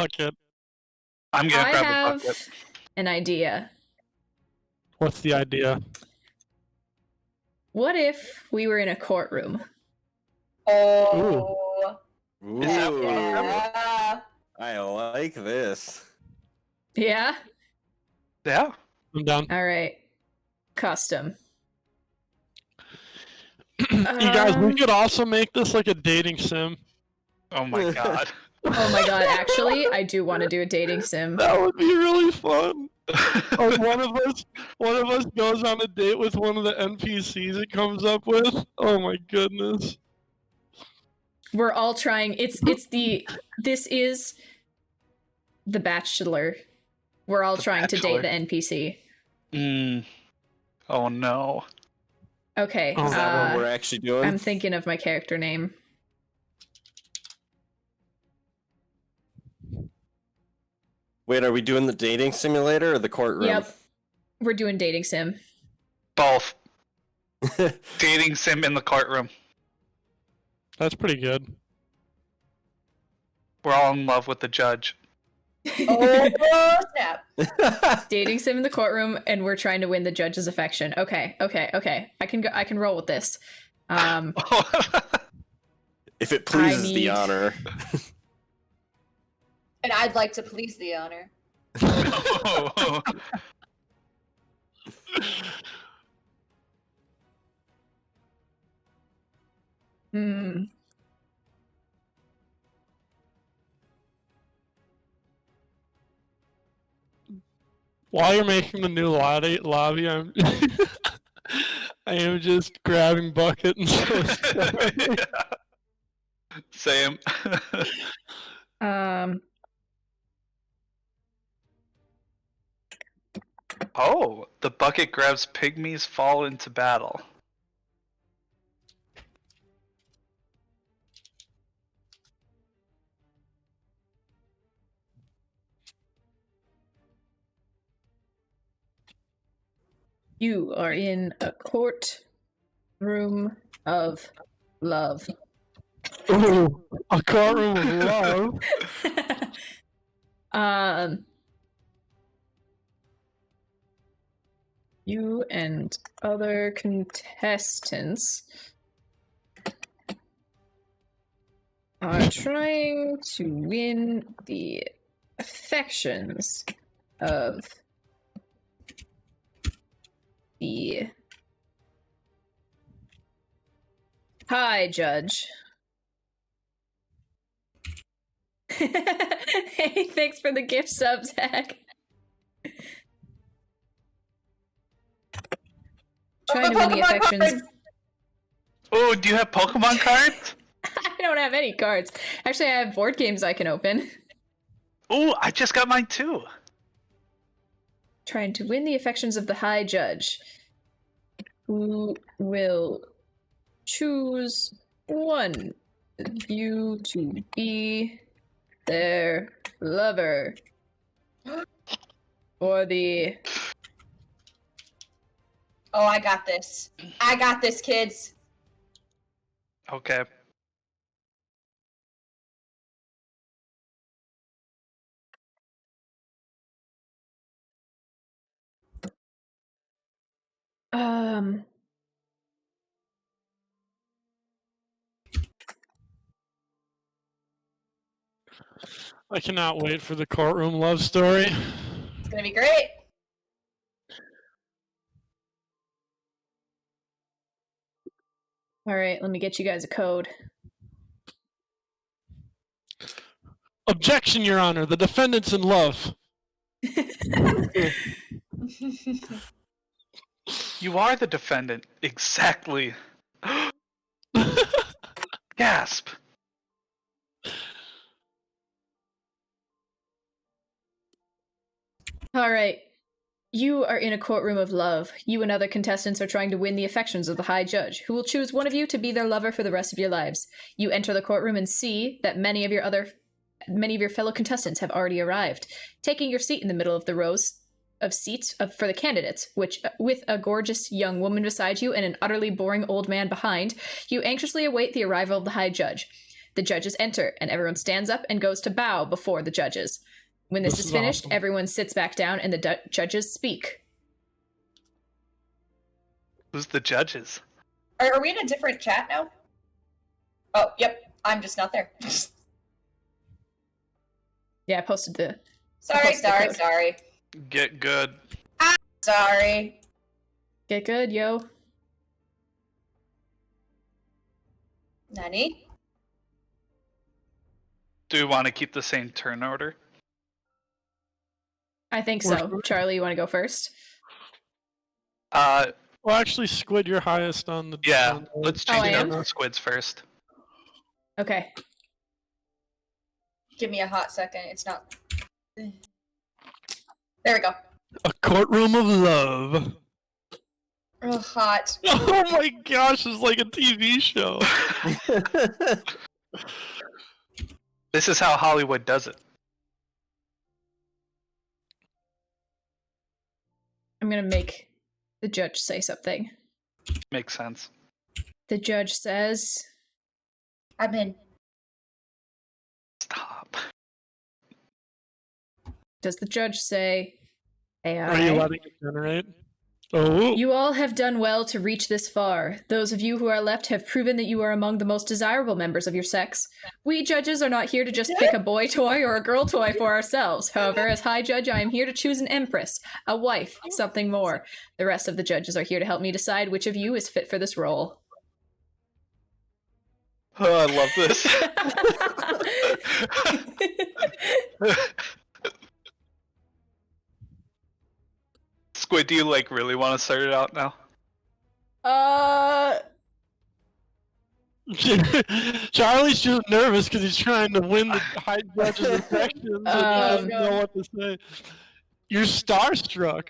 bucket. I'm gonna I grab have the bucket. an idea. What's the idea? What if we were in a courtroom? Oh. Ooh. Is that Yeah. I like this. Yeah? Yeah. I'm down. All right. Custom. You guys, we could also make this like a dating sim. Oh my god. Oh my god, actually, I do want to do a dating sim. That would be really fun. Like one of us goes on a date with one of the NPCs it comes up with. Oh my goodness. We're all trying. This is The Bachelor. We're all trying to date the NPC. Oh no. Okay. Oh, Is that what we're actually doing? I'm thinking of my character name. Wait, are we doing the dating simulator or the courtroom? Yep. We're doing dating sim. Both. Dating sim in the courtroom. That's pretty good. We're all in love with the judge. Oh, snap. Dating sim in the courtroom, and we're trying to win the judge's affection. Okay. I can roll with this. If it pleases the need- honor. And I'd like to please the owner. Hmm. While you're making the new lobby, I'm I am just grabbing bucket and Same. Oh, the bucket grabs pygmies fall into battle. You are in a courtroom of love. Ooh, a courtroom of love. You and other contestants are trying to win the affections of the High Judge. Hey, thanks for the gift sub, Zach. Trying to win the affections. Oh, do you have Pokemon cards? I don't have any cards. Actually, I have board games I can open. Oh, I just got mine too. Trying to win the affections of the High Judge, who will choose one of you to be their lover. For the... Oh, I got this. I got this, kids. Okay. I cannot wait for the courtroom love story. It's gonna be great. All right, let me get you guys a code. Objection, Your Honor. The defendant's in love. You are the defendant. Exactly. Gasp. All right. You are in a courtroom of love. You and other contestants are trying to win the affections of the High Judge, who will choose one of you to be their lover for the rest of your lives. You enter the courtroom and see that many of your fellow contestants have already arrived, taking your seat in the middle of the rows of seats for the candidates, which, with a gorgeous young woman beside you and an utterly boring old man behind, you anxiously await the arrival of the High Judge. The judges enter, and everyone stands up and goes to bow before the judges. When this is finished, awesome. everyone sits back down and the judges speak. Who's the judges? Are we in a different chat now? Oh, yep. I'm just not there. Yeah, I posted the... Sorry. Get good. Sorry. Get good, yo. Nani? Do we want to keep the same turn order? I think so. Charlie, you want to go first? Uh, Well, actually, Squid, you're highest on the. yeah. on the- Let's Oh, change I it up am? to squids first. Okay. Give me a hot second. It's not. There we go. A courtroom of love. Oh, hot. Oh my gosh, it's like a TV show. This is how Hollywood does it. I'm going to make the judge say something. Makes sense. The judge says... I'm in. Stop. Does the judge say... AI? Are you letting it generate? Oh. You all have done well to reach this far. Those of you who are left have proven that you are among the most desirable members of your sex. We judges are not here to just pick a boy toy or a girl toy for ourselves. However, as High Judge, I am here to choose an empress, a wife, something more. The rest of the judges are here to help me decide which of you is fit for this role. Oh, I love this. Squid, do you really want to start it out now? Charlie's just nervous because he's trying to win the high judge's affections and he doesn't know what to say. You're starstruck.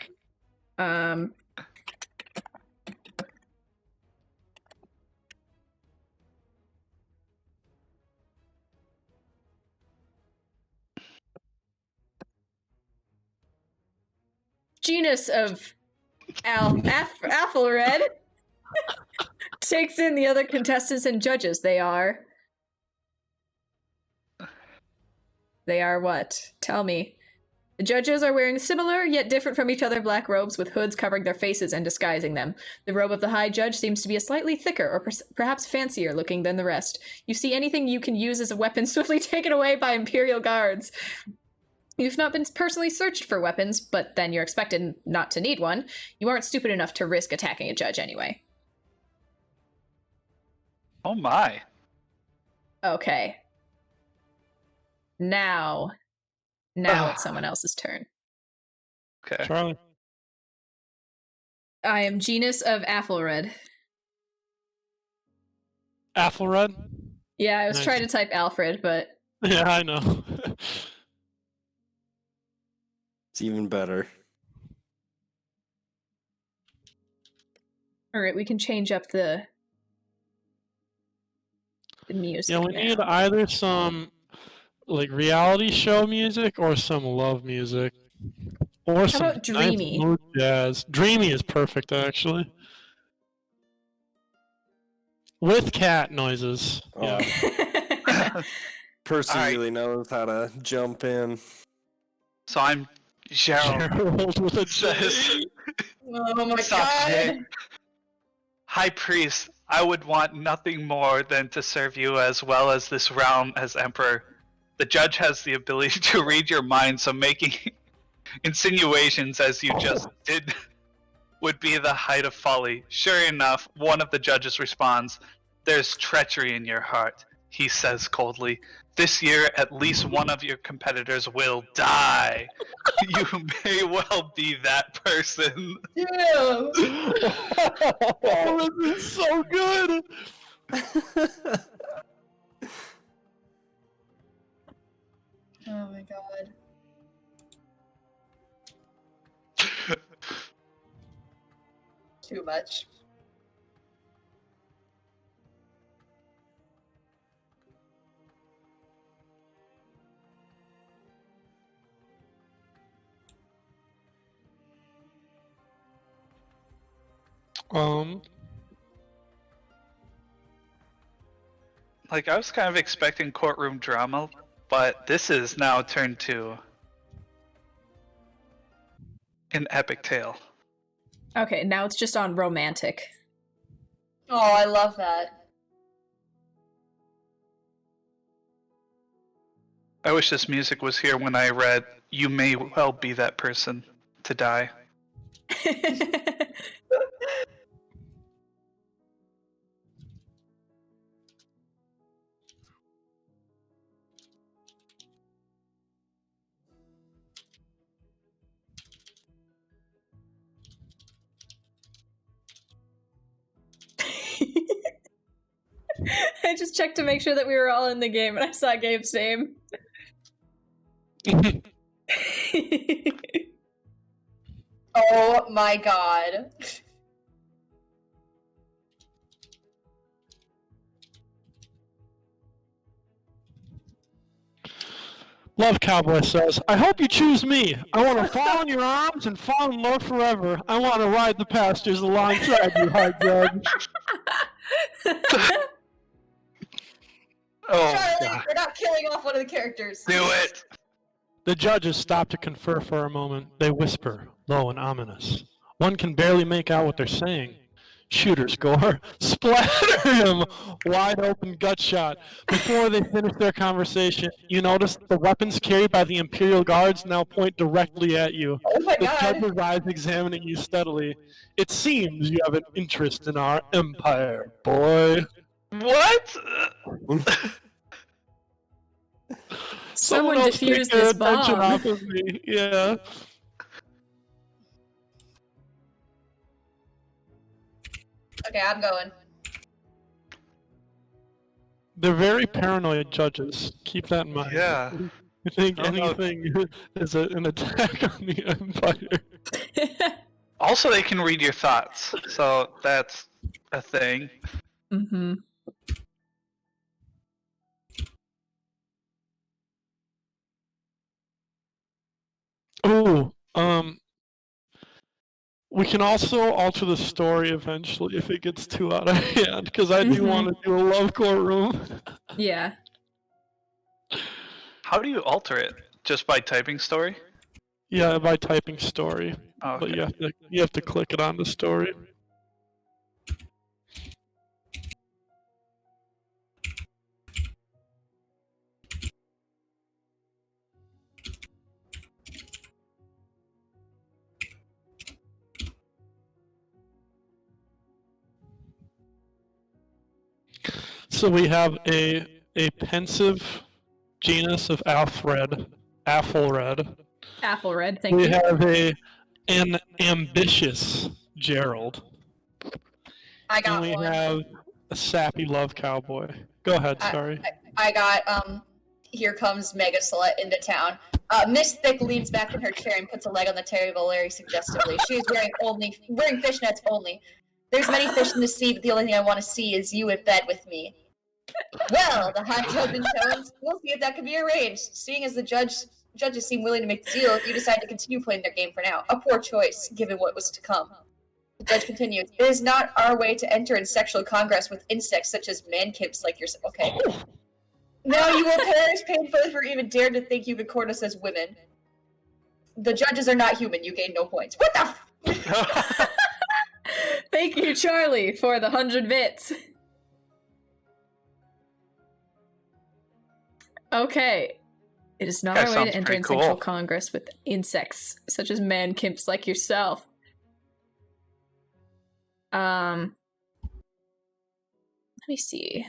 Genus of Athelred takes in the other contestants and judges. They are what? Tell me. The judges are wearing similar yet different from each other black robes with hoods covering their faces and disguising them. The robe of the High Judge seems to be a slightly thicker or perhaps fancier looking than the rest. You see anything you can use as a weapon swiftly taken away by Imperial guards. You've not been personally searched for weapons, but then you're expected not to need one. You aren't stupid enough to risk attacking a judge anyway. Oh my. Okay. Now it's someone else's turn. Okay. Charlie. I am Genus of Athelred. Athelred? Yeah, I was Nice. trying to type Alfred, but... Yeah, I know. It's even better. Alright, we can change up the music Yeah, we now. need either some reality show music or some love music. Or some about dreamy? nice smooth jazz. Dreamy is perfect, actually. With cat noises. Oh, Yeah. Percy Alright. really knows how to jump in. So I'm Gerald. Gerald with a Says, J. Oh my Stop, god. Jay. High Priest, I would want nothing more than to serve you as well as this realm as Emperor. The judge has the ability to read your mind, so making insinuations as you just did would be the height of folly. Sure enough, one of the judges responds, "There's treachery in your heart," he says coldly. "This year, at least one of your competitors will die. You may well be that person." Yeah. Oh, this is so good. Oh my god. Too much. Like, I was kind of expecting courtroom drama, but this is now turned to an epic tale. Okay, now it's just on romantic. Oh, I love that. I wish this music was here when I read, "You may well be that person to die." I just checked to make sure that we were all in the game, and I saw Gabe's name. Oh my god. Love Cowboy says, I hope you choose me. I want to fall in your arms and fall in love forever. I want to ride the pastures alongside you, high judge. Oh, Charlie, God. we're not killing off one of the characters. Do it! The judges stop to confer for a moment. They whisper, low and ominous. One can barely make out what they're saying. Shooter score. Splatter him! Wide open gut shot. Before they finish their conversation, you notice the weapons carried by the Imperial Guards now point directly at you. Oh my The god. judge's eyes examining you steadily. It seems you have an interest in our empire, boy. What? Someone else take defused their this attention bomb. off of me. Yeah. Okay, I'm going. They're very paranoid judges. Keep that in mind. Yeah. I think I don't know. anything is an attack on the Empire. Also, they can read your thoughts, so that's a thing. Mm-hmm. Ooh, we can also alter the story eventually if it gets too out of hand, because I do Mhm. want to do a love courtroom. Yeah. How do you alter it? Just by typing story? Yeah, by typing story, Oh, but okay. you have to click it on the story. So we have a pensive genus of Alfred, Athelred. Apple red, thank We you. have an ambitious Gerald. I And got we one. have a sappy love cowboy. Go ahead, sorry. I got, here comes Mega Slut into town. Miss Thick leans back in her chair and puts a leg on the table very suggestively. She is wearing fishnets only. There's many fish in the sea, but the only thing I want to see is you in bed with me. Well, the high judge intones. We'll see if that can be arranged. Seeing as the judges seem willing to make the deal, you decide to continue playing their game for now. A poor choice, given what was to come. The judge continues. It is not our way to enter in sexual congress with insects such as man-kimps like yourself. Okay. Now you will perish painfully for even dared to think you could court us as women. The judges are not human. You gain no points. What the Thank you, Charlie, for the 100 bits. Okay. It is not That our way sounds to enter pretty in cool. sexual congress with insects, such as man-kimps like yourself. Let me see.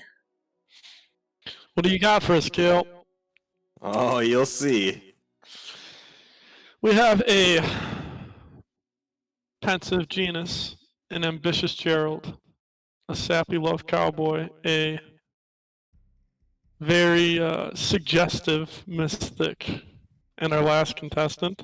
What do you got for us, Gil? Oh, you'll see. We have a pensive genus, an ambitious Gerald, a sappy love cowboy, a very suggestive mystic, and our last contestant.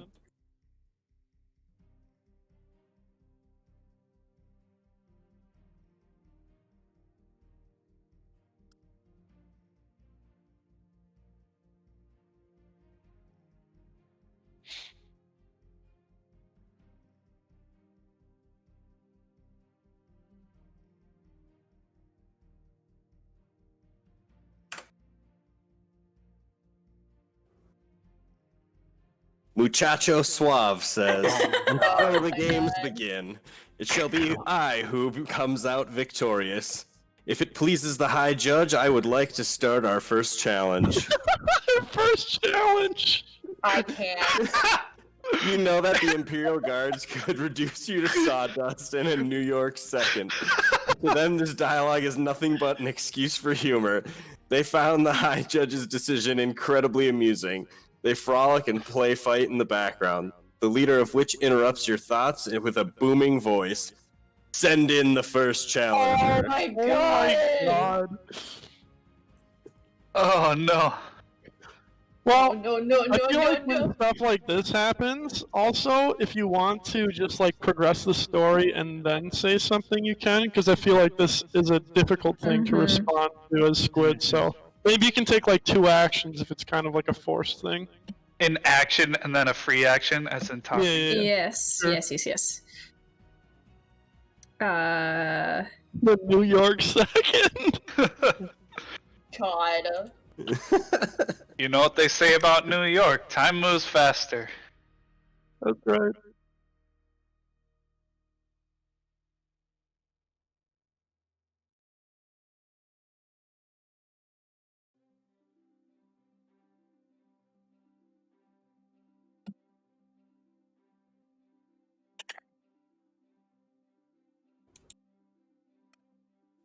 Muchacho Suave says, "Before the games begin, it shall be I who comes out victorious. If it pleases the High Judge, I would like to start our first challenge." First challenge. I can't. You know that the Imperial Guards could reduce you to sawdust in a New York second. To them, this dialogue is nothing but an excuse for humor. They found the High Judge's decision incredibly amusing. They frolic and play fight in the background, the leader of which interrupts your thoughts with a booming voice. Send in the first Oh challenger. my god! God. Oh no. Well, No, I feel like when stuff like this happens, also, if you want to just like progress the story and then say something, you can, because I feel like this is a difficult thing to respond to as Squid, so maybe you can take like 2 actions if it's kind of like a forced thing. An action and then a free action, as in talking. Yeah. Yes, Sure. yes. The New York second. God. You know what they say about New York? Time moves faster. That's right.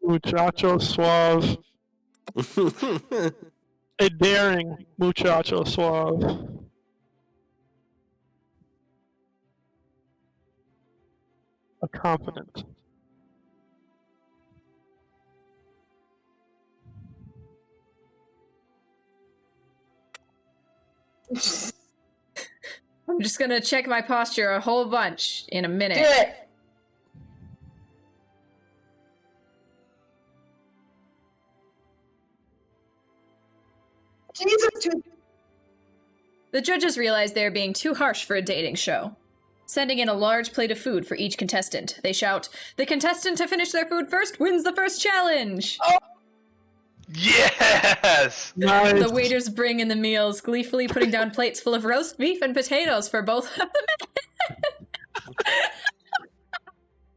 Muchacho Suave. A daring Muchacho Suave. A confident. I'm just gonna check my posture a whole bunch in a minute. Do it! Jesus, dude. The judges realize they are being too harsh for a dating show. Sending in a large plate of food for each contestant, they shout, "The contestant to finish their food first wins the first challenge!" Yes! Nice. The waiters bring in the meals, gleefully putting down plates full of roast beef and potatoes for both of the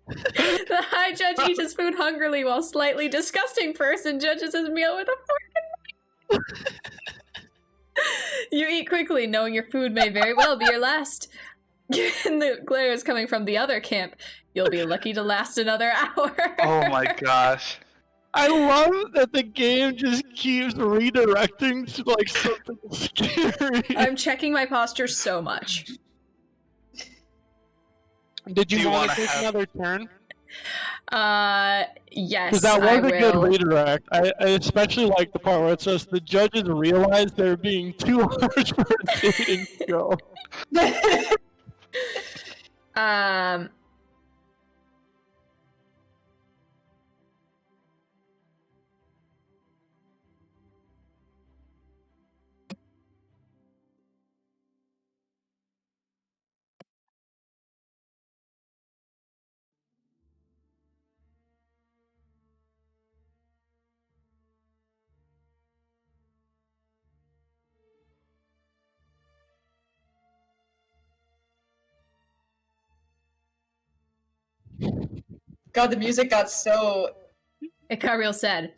men. The High Judge eats his food hungrily while slightly disgusting person judges his meal with a fork and knife. You eat quickly, knowing your food may very well be your last. Given the glares coming from the other camp, you'll be lucky to last another hour. Oh my gosh. I love that the game just keeps redirecting to like something scary. I'm checking my posture so much. Did Do you, you want wanna to take have- another turn? Yes, Because that was I a good will. redirect. I especially like the part where it says the judges realize they're being too harsh for a dating show. God, the music got so... It got real sad.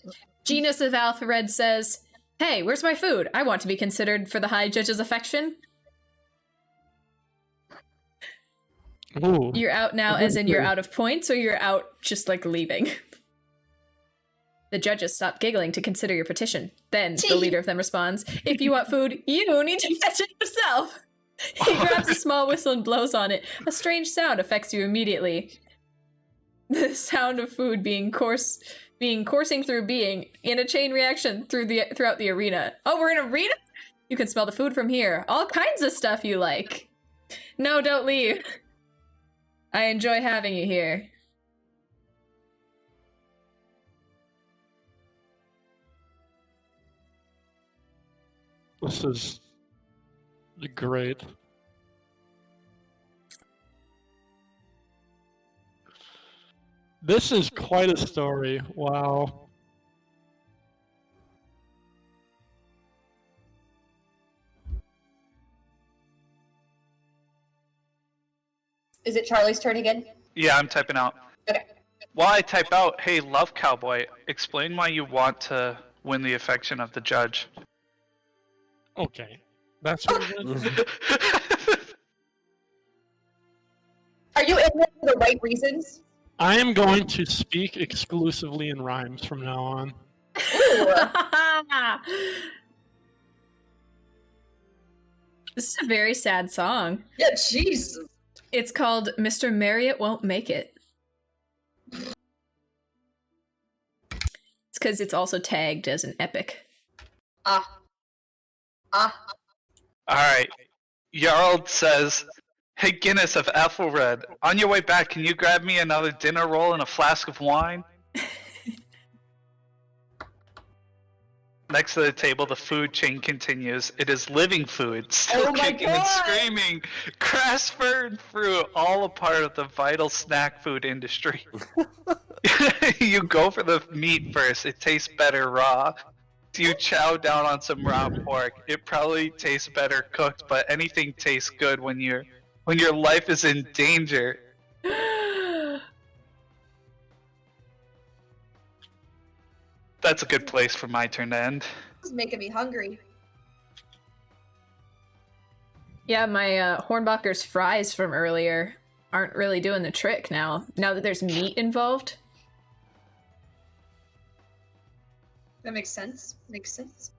Genus of Alphared says, "Hey, where's my food? I want to be considered for the High Judge's affection." Ooh. You're out now, as in you're out of points, or you're out just like leaving. The judges stop giggling to consider your petition. Then the leader of them responds, "If you want food, you need to fetch it yourself." He grabs a small whistle and blows on it. A strange sound affects you immediately. The sound of food coursing through being in a chain reaction throughout the arena. Oh, we're in an arena? You can smell the food from here. All kinds of stuff you like. No, don't leave. I enjoy having you here. This is great. This is quite a story. Wow. Is it Charlie's turn again? Yeah, I'm typing out. Okay. While I type out, hey, love cowboy, explain why you want to win the affection of the judge. Okay. That's what it is. Are you in there for the right reasons? I am going to speak exclusively in rhymes from now on. This is a very sad song. Yeah, Jesus. It's called Mr. Marriott Won't Make It. It's because it's also tagged as an epic. Alright. Jarl says, hey Guinness of Ethelred, on your way back, can you grab me another dinner roll and a flask of wine? Next to the table, the food chain continues. It is living food, still Oh my kicking and God. screaming. Grass fern fruit, all a part of the vital snack food industry. You go for the meat first. It tastes better raw. You chow down on some raw pork. It probably tastes better cooked, but anything tastes good when your life is in danger. That's a good place for my turn to end. This is making me hungry. Yeah, my Hornbacher's fries from earlier aren't really doing the trick now. Now that there's meat involved. That makes sense. Makes sense.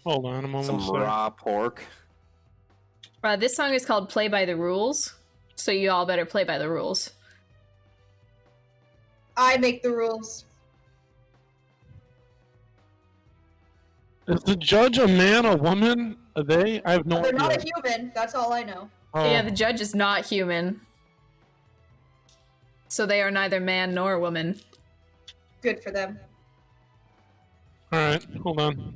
Hold on, I'm almost Some there. raw pork. This song is called Play by the Rules, so you all better play by the rules. I make the rules. Is the judge a man, a woman? Are they? I have no They're idea. not a human. That's all I know. Oh, Yeah, the judge is not human. So they are neither man nor woman. Good for them. Alright, hold on.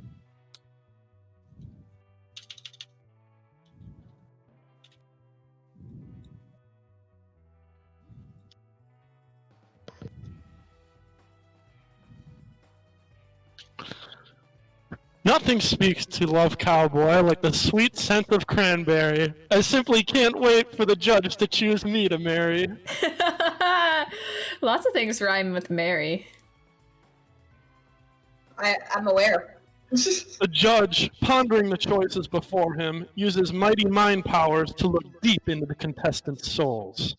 Nothing speaks to love, cowboy, like the sweet scent of cranberry. I simply can't wait for the judge to choose me to marry. Lots of things rhyme with Mary. I'm aware. The judge, pondering the choices before him, uses mighty mind powers to look deep into the contestants' souls.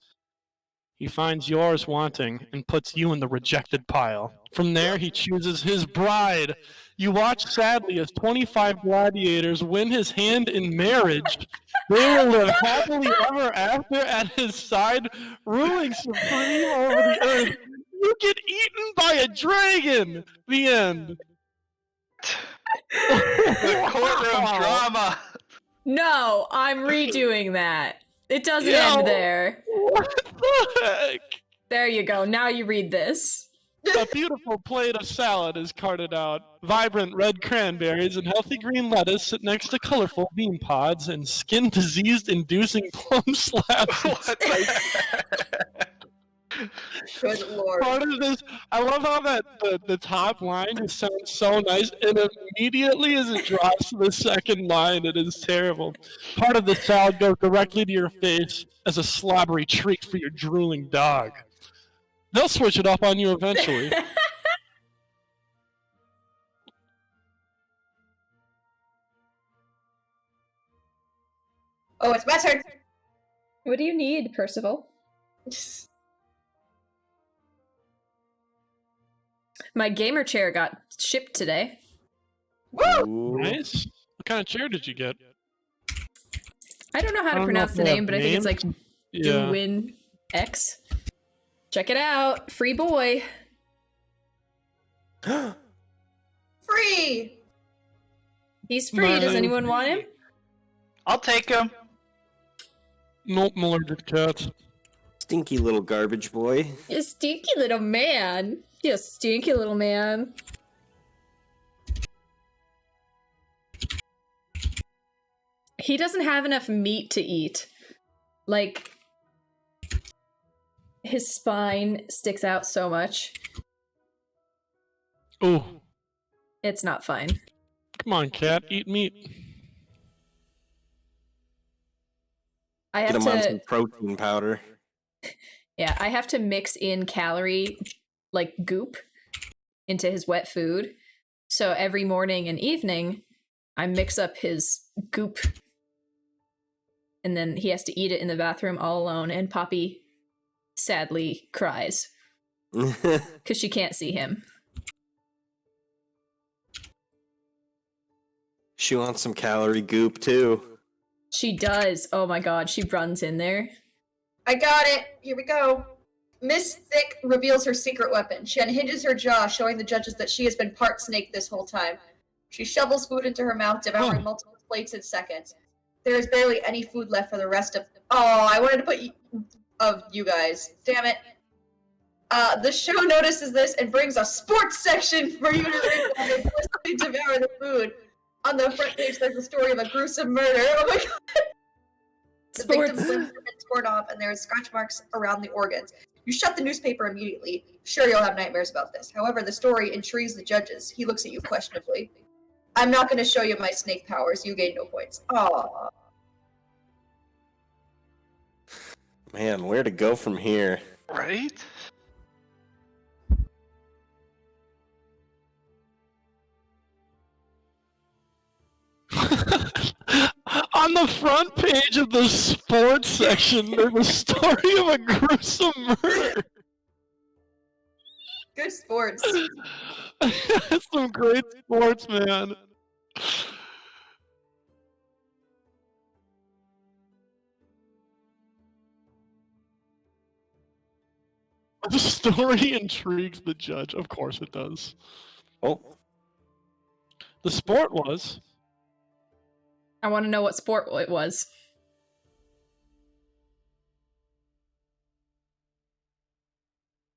He finds yours wanting and puts you in the rejected pile. From there, he chooses his bride. You watch sadly as 25 gladiators win his hand in marriage. They will live happily ever after at his side, ruling supreme over the earth. You get eaten by a dragon! The end. The courtroom drama. No, I'm redoing that. It doesn't Yo. end there. What the heck? There you go. Now you read this. A beautiful plate of salad is carted out. Vibrant red cranberries and healthy green lettuce sit next to colorful bean pods and skin disease-inducing plum slabs. What the heck? Good lord. Part of this, I love how that the top line just sounds so nice, and immediately as it drops to the second line, it is terrible. Part of the salad goes directly to your face as a slobbery treat for your drooling dog. They'll switch it up on you eventually. Oh, it's my turn. What do you need, Percival? My gamer chair got shipped today. Woo! Ooh. Nice. What kind of chair did you get? I don't know how I to don't know pronounce if the they name, have but I think it's names. like Yeah. Duwin X. Check it out. Free boy. Free! He's free. Does Mine. anyone want him? I'll take him. Nope, I'm allergic to cats. Stinky little garbage boy. You stinky little man. You stinky little man. He doesn't have enough meat to eat. Like, his spine sticks out so much. Oh, It's not fine. come on, cat, eat meat. I Get have him on to some protein powder. Yeah, I have to mix in calorie like goop into his wet food. So every morning and evening, I mix up his goop, and then he has to eat it in the bathroom all alone, and Poppy sadly cries because she can't see him. She wants some calorie goop too. She does. Oh my god, she runs in there. I got it. Here we go. Miss Thick reveals her secret weapon. She unhinges her jaw, showing the judges that she has been part snake this whole time. She shovels food into her mouth, devouring multiple plates in seconds. There is barely any food left for the rest of... Oh, I wanted to put of you guys. Damn it. The show notices this and brings a sports section for you to read while they blissfully devour the food. On the front page, there's a story of a gruesome murder. Oh my god. The victim's limbs have been torn off, and there are scratch marks around the organs. You shut the newspaper immediately. Sure, you'll have nightmares about this. However, the story intrigues the judges. He looks at you questionably. I'm not going to show you my snake powers. You gain no points. Aww. Man, where to go from here? Right? On the front page of the sports section, there's a story of a gruesome murder. Good sports. That's some great sports, man. The story intrigues the judge. Of course it does. Oh, The sport was... I want to know what sport it was.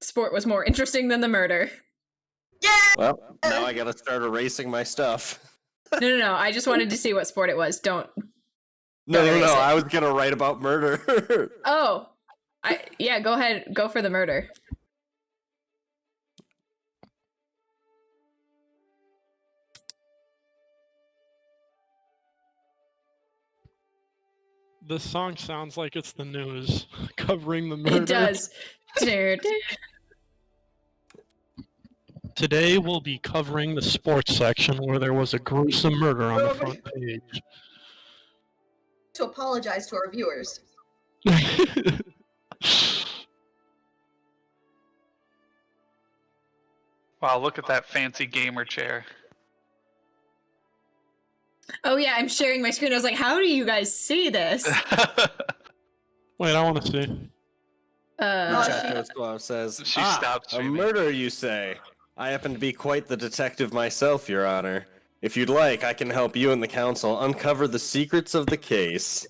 Sport was more interesting than the murder. Yeah! well, now I gotta start erasing my stuff. No. I just wanted to see what sport it was. Don't. No, erase it. I was gonna write about murder. Oh. Yeah, go ahead. Go for the murder. This song sounds like it's the news covering the murder. It does. Today we'll be covering the sports section where there was a gruesome murder on the front page. To apologize to our viewers. Wow, look at that fancy gamer chair. Oh yeah, I'm sharing my screen. I was like, how do you guys see this? Wait, I want to see. Chat notes Squad says, She stopped a streaming. murder, you say? I happen to be quite the detective myself, Your Honor. If you'd like, I can help you and the council uncover the secrets of the case.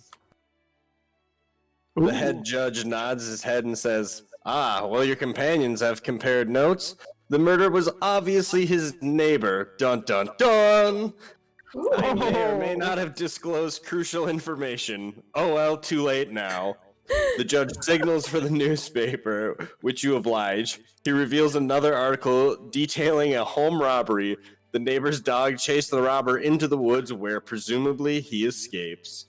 The head judge nods his head and says, well, your companions have compared notes. The murder was obviously his neighbor. Dun dun dun! I may or may not have disclosed crucial information. Oh well, too late now. The judge signals for the newspaper, which you oblige. He reveals another article detailing a home robbery. The neighbor's dog chased the robber into the woods where presumably he escapes.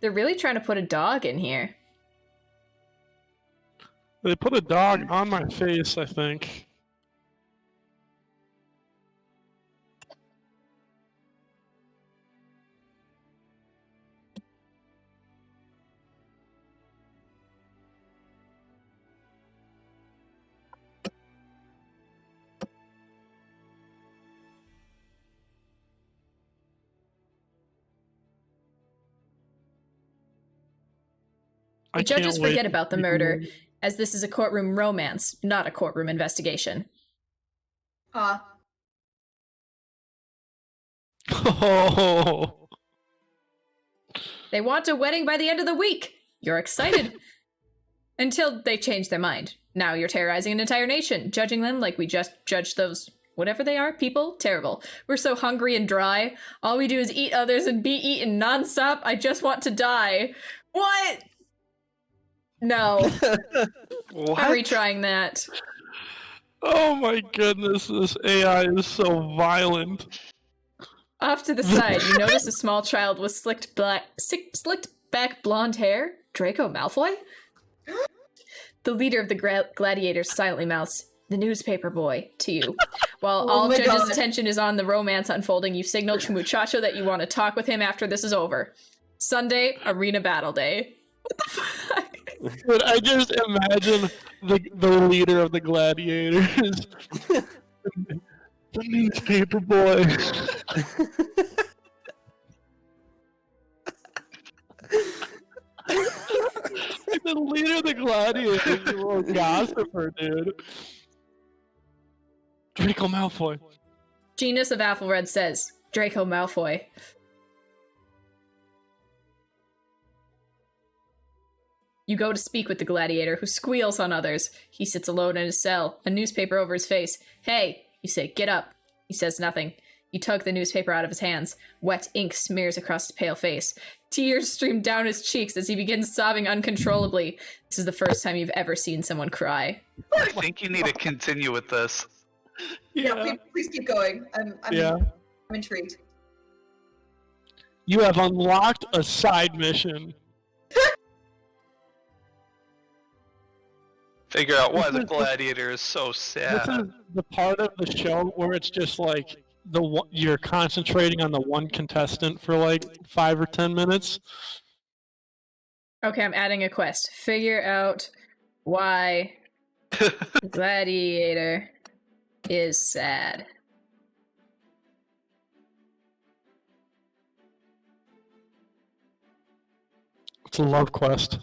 They're really trying to put a dog in here. They put a dog on my face, I think. The judges forget about the murder, as this is a courtroom romance, not a courtroom investigation. Oh. They want a wedding by the end of the week. You're excited. Until they change their mind. Now you're terrorizing an entire nation, judging them like we just judged those, whatever they are, people. Terrible. We're so hungry and dry. All we do is eat others and be eaten nonstop. I just want to die. What? No. What? I'm retrying that. Oh my goodness, this AI is so violent. Off to the side, you notice a small child with slicked back blonde hair. Draco Malfoy? The leader of the gladiators silently mouths, "The newspaper boy," to you. While all my judges' God. attention is on the romance unfolding, you signal to Muchacho that you want to talk with him after this is over. Sunday, arena battle day. What the fuck? But I just imagine the leader of the gladiators. The newspaper boy. The leader of the gladiators is a little gossiper, dude. Draco Malfoy. Genus of Athelred says, Draco Malfoy. You go to speak with the gladiator, who squeals on others. He sits alone in his cell, a newspaper over his face. "Hey," you say, "get up." He says nothing. You tug the newspaper out of his hands. Wet ink smears across his pale face. Tears stream down his cheeks as he begins sobbing uncontrollably. This is the first time you've ever seen someone cry. I think you need to continue with this. Yeah, please keep going. I'm intrigued. You have unlocked a side mission. Figure out why the gladiator is so sad. This is the part of the show where it's just like you're concentrating on the one contestant for like 5 or 10 minutes. Okay, I'm adding a quest. Figure out why the gladiator is sad. It's a love quest.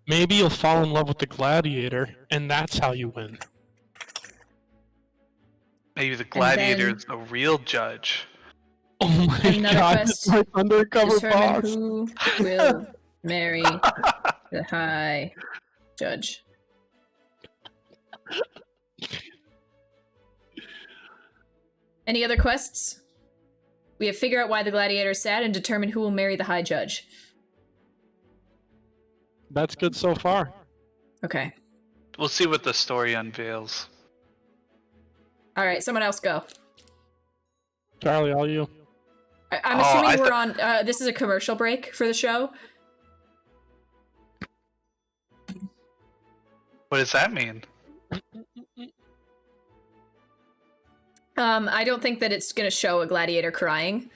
Maybe you'll fall in love with the gladiator, and that's how you win. Maybe the gladiator is the real judge. Oh my Another god, quest. it's like undercover Determine boss. who will marry the high judge. Any other quests? We have figure out why the gladiator is sad and determine who will marry the high judge. That's good so far. Okay. We'll see what the story unveils. All right, someone else go. Charlie, all you. I'm assuming we're on... this is a commercial break for the show. What does that mean? I don't think that it's going to show a gladiator crying.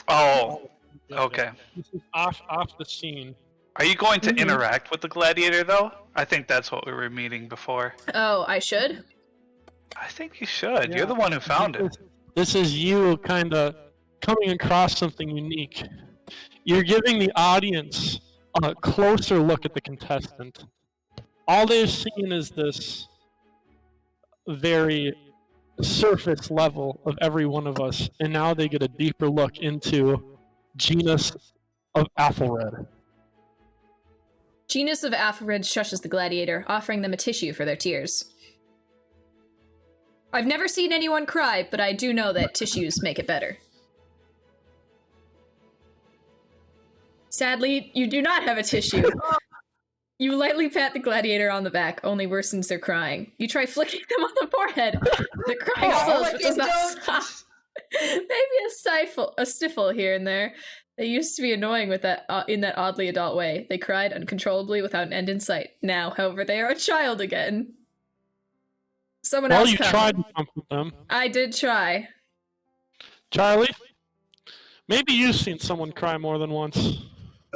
Oh, okay. This is off the scene. Are you going to interact with the gladiator, though? I think that's what we were meeting before. Oh, I should? I think you should. Yeah. You're the one who found it. This is you kind of coming across something unique. You're giving the audience a closer look at the contestant. All they've seen is this very surface level of every one of us, and now they get a deeper look into Genus of Athelred. Genus of Athelred shushes the gladiator, offering them a tissue for their tears. I've never seen anyone cry, but I do know that tissues make it better. Sadly, you do not have a tissue. You lightly pat the gladiator on the back, only worsens their crying. You try flicking them on the forehead. The crying still does not stop. Maybe a sniffle here and there. They used to be annoying with that in that oddly adult way. They cried uncontrollably without an end in sight. Now, however, they are a child again. Someone else You tried to comfort them. I did try. Charlie, maybe you've seen someone cry more than once.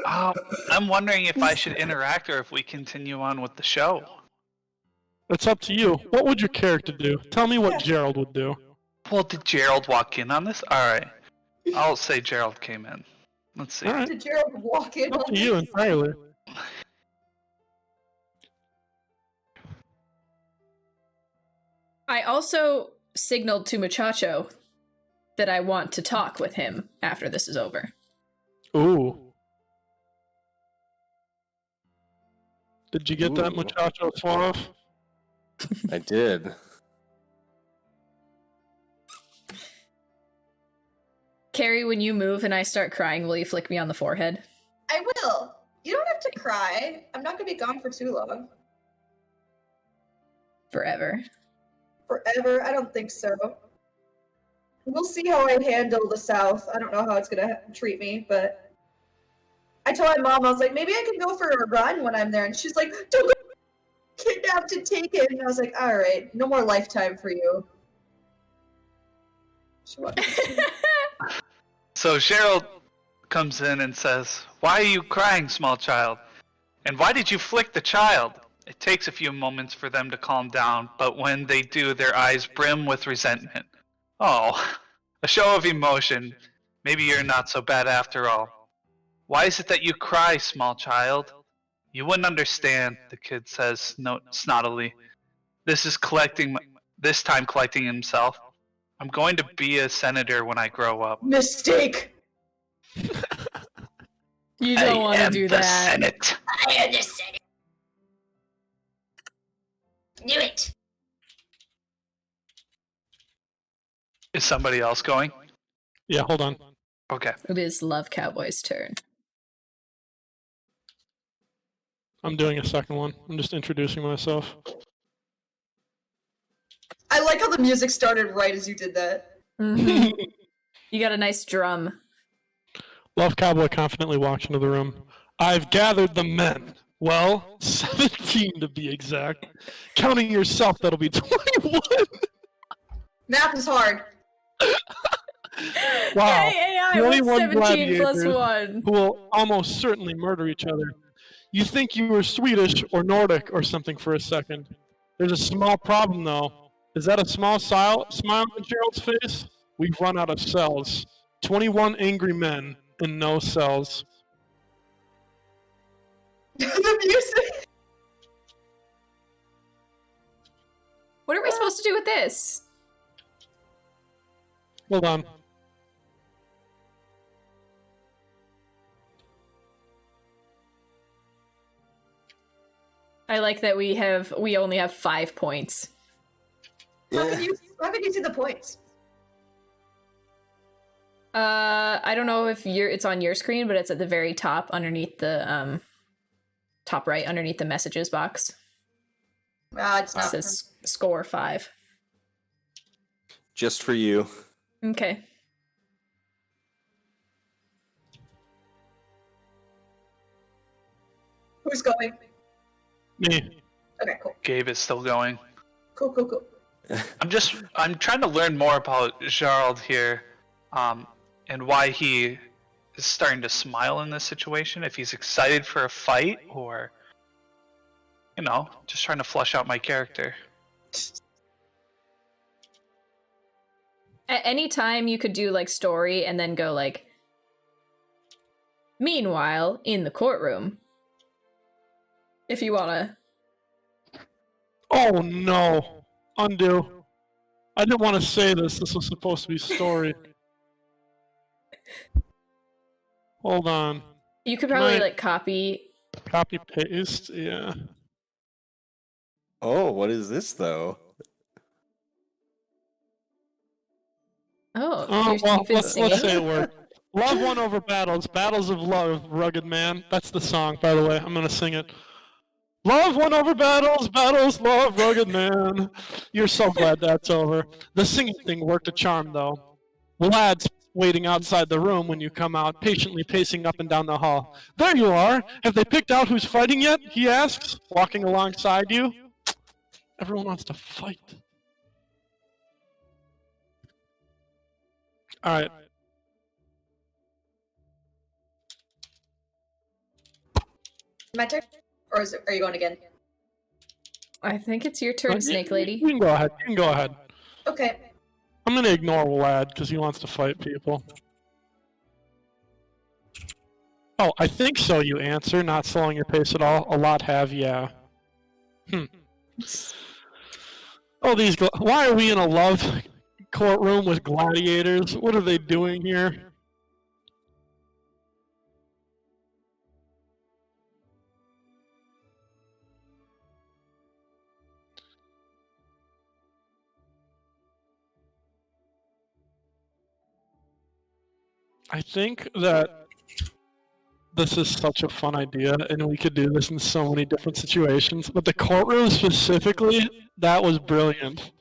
I'm wondering if I should interact or if we continue on with the show. It's up to you. What would your character do? Tell me what Gerald would do. Well, did Gerald walk in on this? Alright. I'll say Gerald came in. Let's see. All right. Did Gerald walk in? Up to you entirely. I also signaled to Muchacho that I want to talk with him after this is over. Ooh. Did you get that, Muchacho Suave? I did. Carrie, when you move and I start crying, will you flick me on the forehead? I will. You don't have to cry. I'm not going to be gone for too long. Forever. Forever? I don't think so. we'll see how I handle the South. I don't know how it's gonna treat me, but I told my mom, I was like, maybe I can go for a run when I'm there, and she's like, don't go kidnapped and taken. And I was like, all right, no more lifetime for you. So Cheryl comes in and says, "Why are you crying, small child? And why did you flick the child?" It takes a few moments for them to calm down, but when they do, their eyes brim with resentment. Oh, a show of emotion. Maybe you're not so bad after all. Why is it that you cry, small child? You wouldn't understand, the kid says snottily. This time collecting himself. I'm going to be a senator when I grow up. Mistake! You don't want to do that. Senate. I am the Senate. Do it. Is somebody else going? Yeah, hold on. Okay. It is Love Cowboy's turn. I'm doing a second one. I'm just introducing myself. I like how the music started right as you did that. Mm-hmm. You got a nice drum. Love Cowboy confidently walks into the room. I've gathered the men. Well, 17 to be exact. Counting yourself, that'll be 21. Math is hard. Wow. Hey, AI, The only what's one 17 plus gladiator 1? who will almost certainly murder each other. You think you were Swedish or Nordic or something for a second. There's a small problem, though. Is that a small smile on Gerald's face? We've run out of cells. 21 angry men and no cells. The music. What are we supposed to do with this? Hold on. I like that we only have 5 points. Haven't you seen the points? I don't know if it's on your screen, but it's at the very top underneath the top right underneath the messages box. It's It not. says score 5. Just for you. Okay. Who's going? Me. Okay, cool. Gabe is still going. Cool. I'm trying to learn more about Gerald here, and why he is starting to smile in this situation. If he's excited for a fight, or just trying to flush out my character. At any time you could do like story and then go like, meanwhile in the courtroom, if you wanna. Oh no. Undo. I didn't want to say this. This was supposed to be story. Hold on. You could probably Right. like copy. Copy paste. Yeah. Oh, what is this though? Oh, Oh, you've well, been let's singing. say it worked. Love won over battles. Battles of love, rugged man. That's the song, by the way. I'm going to sing it. Love won over battles, battles, love, rugged man. You're so glad that's over. The singing thing worked a charm, though. Lad's waiting outside the room when you come out, patiently pacing up and down the hall. There you are. Have they picked out who's fighting yet? He asks, walking alongside you. Everyone wants to fight. All right. My turn? Or are you going again? I think it's your turn, Snake Lady. You can go ahead. You can go ahead. Okay. I'm gonna ignore Lad because he wants to fight people. Oh, I think so. You answer, not slowing your pace at all. A lot have, yeah. Oh, why are we in a love courtroom with gladiators? What are they doing here? I think that this is such a fun idea, and we could do this in so many different situations. But the courtroom specifically, that was brilliant.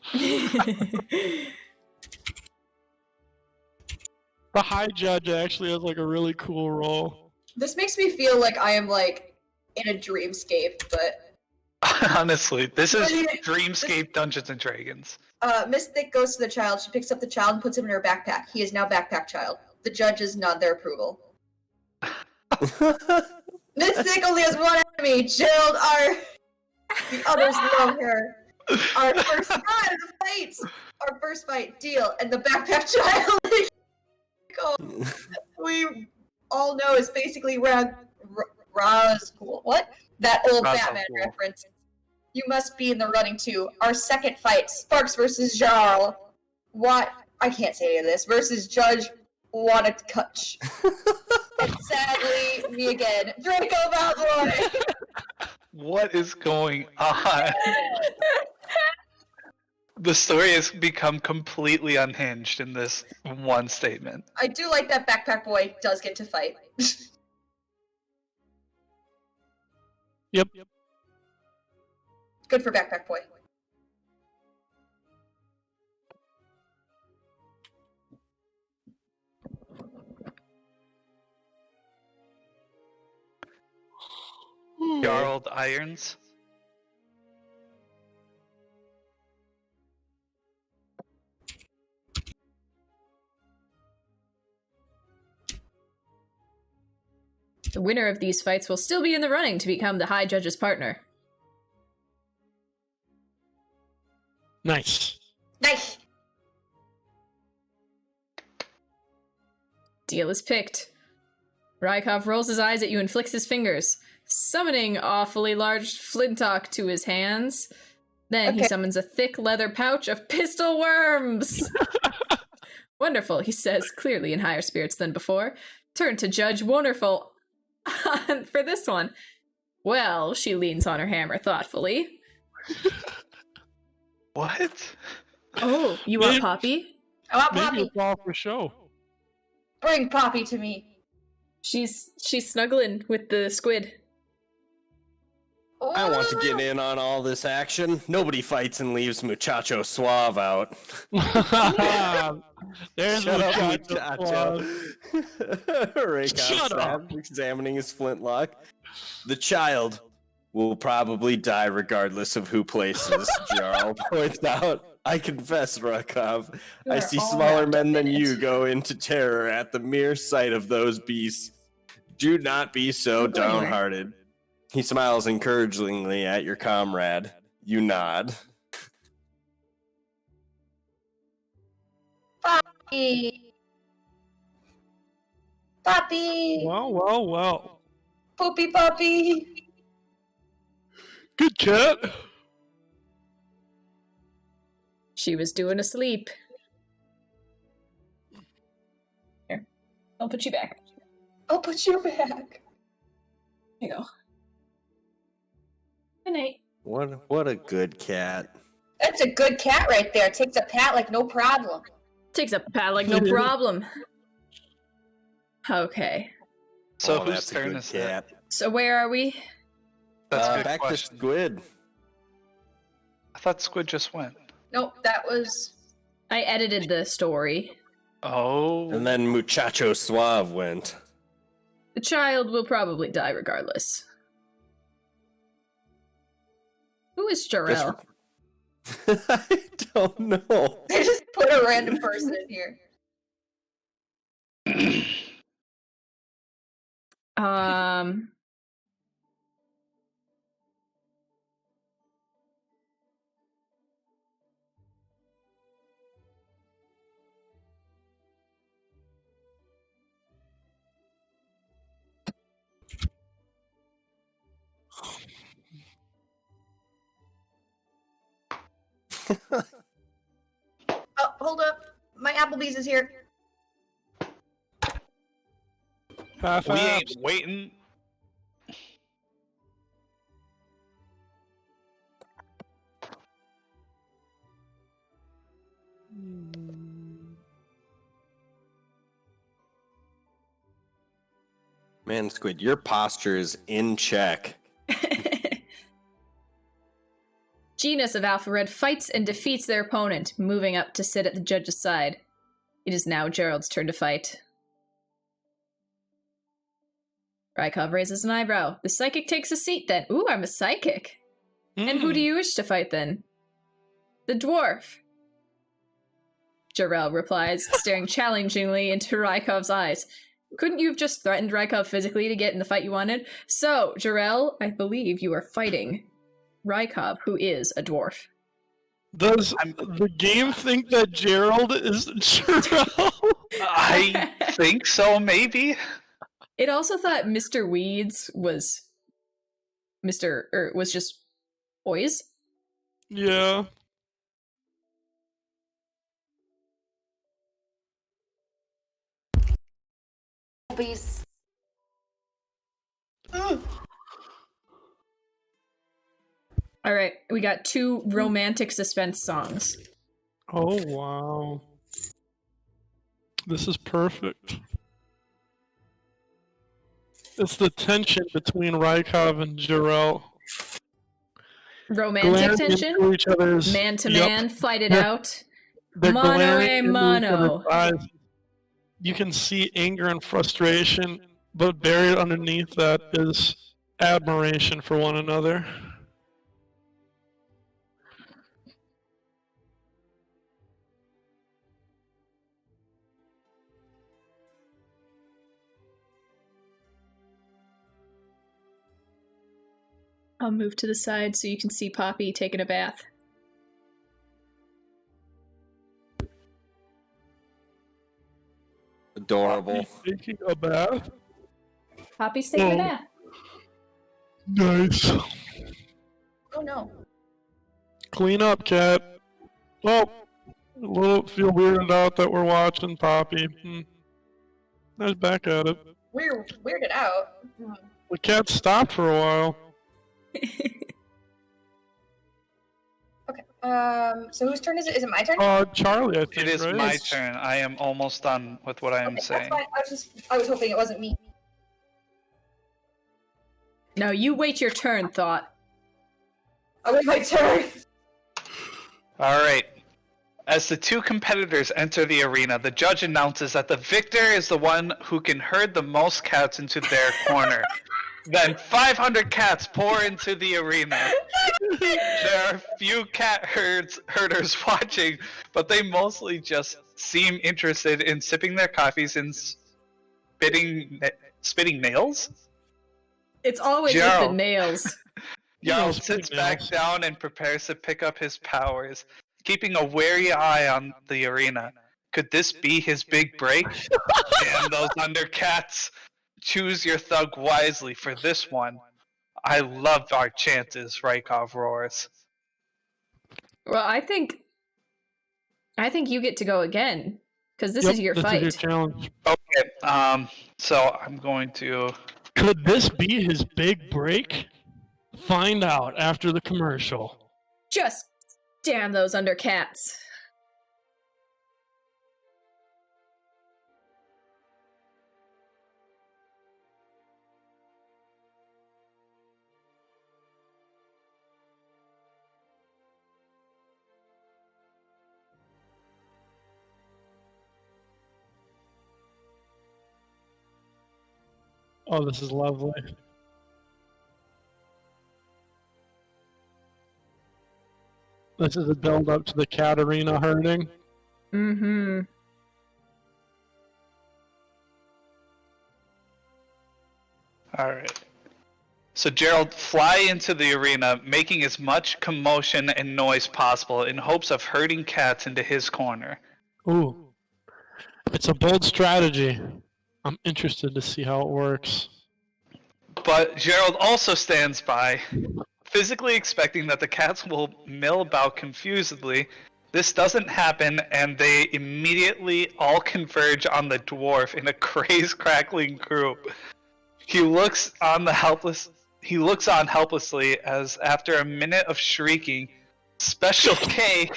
The high judge actually has like a really cool role. This makes me feel like I am like in a dreamscape, but Honestly, this is This- Dreamscape Dungeons and Dragons. Miss Thick goes to the child. She picks up the child and puts him in her backpack. He is now backpack child. The judges nod their approval. Miss Thick only has one enemy. Gerald, the others love her. Our first fight. Our first fight. Deal. And the backpack child. We all know is basically Razgul. What? That old Batman reference. You must be in the running too. Our second fight, Sparks versus Jarl. What? I can't say any of this. Versus Judge Wanakutch. And sadly, me again. Draco Malfoy! What is going on? The story has become completely unhinged in this one statement. I do like that Backpack Boy does get to fight. Yep. Good for Backpack Boy. Jarl Irons. The winner of these fights will still be in the running to become the High Judge's partner. Nice. Nice! Deal is picked. Rykov rolls his eyes at you and flicks his fingers, summoning awfully large flintock to his hands. Then he Okay. summons a thick leather pouch of pistol worms! Wonderful, he says, clearly in higher spirits than before. Turn to Judge Wonderful for this one. Well, she leans on her hammer thoughtfully. What? Oh, you want Poppy? I want Maybe Poppy. it's all for show. Bring Poppy to me. She's snuggling with the squid. I want to get in on all this action. Nobody fights and leaves Muchacho Suave out. There's Shut up, Muchacho. Raycon Shut up. snaps, examining his flintlock. The child will probably die regardless of who places, Jarl points out. I confess, Rakov, I You're see all smaller wrapped men up than in it. you go into terror at the mere sight of those beasts. Do not be so Look where you are. downhearted. He smiles encouragingly at your comrade. You nod. Poppy. Poppy. Well. Poopy Poppy. Good cat. She was doing a sleep. Here, I'll put you back. I'll put you back. Here you go. Good night. What a good cat. That's a good cat right there. Takes a pat like no problem. Takes up a pat like no problem. Okay. So Oh, whose that's a turn good is that? So where are we? That's a good back question. to Squid. I thought Squid just went. Nope, that was... I edited the story. Oh. And then Muchacho Suave went. The child will probably die regardless. Who is Jarell? I don't know. They just put a random person in here. Oh, hold up. My Applebee's is here. Half We apps. ain't waiting. Man, Squid, your posture is in check. Genus of Alpha Red fights and defeats their opponent, moving up to sit at the judge's side. It is now Gerald's turn to fight. Rykov raises an eyebrow. The psychic takes a seat then. Ooh, I'm a psychic. And who do you wish to fight then? The dwarf. Jarrell replies, staring challengingly into Rykov's eyes. Couldn't you have just threatened Rykov physically to get in the fight you wanted? So, Jarrell, I believe you are fighting Rykov, who is a dwarf. Does the game think that Gerald is Jarrell? I think so, maybe. It also thought Mr. Weeds was was just boys. Yeah. Please. All right, we got 2 romantic suspense songs. Oh, wow. This is perfect. It's the tension between Rykov and Jarrell. Romantic Glaring tension? into each other's, Man to man, fight it out. they're Mono glaring a into each mono. other's eyes. You can see anger and frustration, but buried underneath that is admiration for one another. I'll move to the side so you can see Poppy taking a bath. Adorable. Taking a bath? Poppy's taking a bath. Nice. Oh no. Clean up, cat. Well, a little feel weirded out that we're watching Poppy. There's back at it. We're weirded out. The cat stopped for a while. Okay. So whose turn is it? Is it my turn? Charlie, I think, It is right? my turn. I am almost done with what I am Okay, saying. that's fine. I was hoping it wasn't me. No, you wait your turn, Thought. I wait my turn. All right. As the 2 competitors enter the arena, the judge announces that the victor is the one who can herd the most cats into their corner. Then 500 cats pour into the arena. There are few cat herders watching, but they mostly just seem interested in sipping their coffees and spitting nails. It's always with Gerald. the nails. Jarl spitting sits back nails. down and prepares to pick up his powers, keeping a wary eye on the arena. Could this be his big break? Damn those undercats! Choose your thug wisely for this one. I love our chances, Rykov roars. Well, I think you get to go again because this Yep, is your this fight. is your challenge. Okay, so I'm going to... Could this be his big break? Find out after the commercial. Just damn those undercats. Oh, this is lovely. This is a build up to the cat arena herding. Mm-hmm. Alright. So Gerald fly into the arena, making as much commotion and noise possible in hopes of herding cats into his corner. Ooh. It's a bold strategy. I'm interested to see how it works. But Gerald also stands by, physically expecting that the cats will mill about confusedly. This doesn't happen, and they immediately all converge on the dwarf in a crazed, crackling group. He looks on helplessly as, after a minute of shrieking, Special K,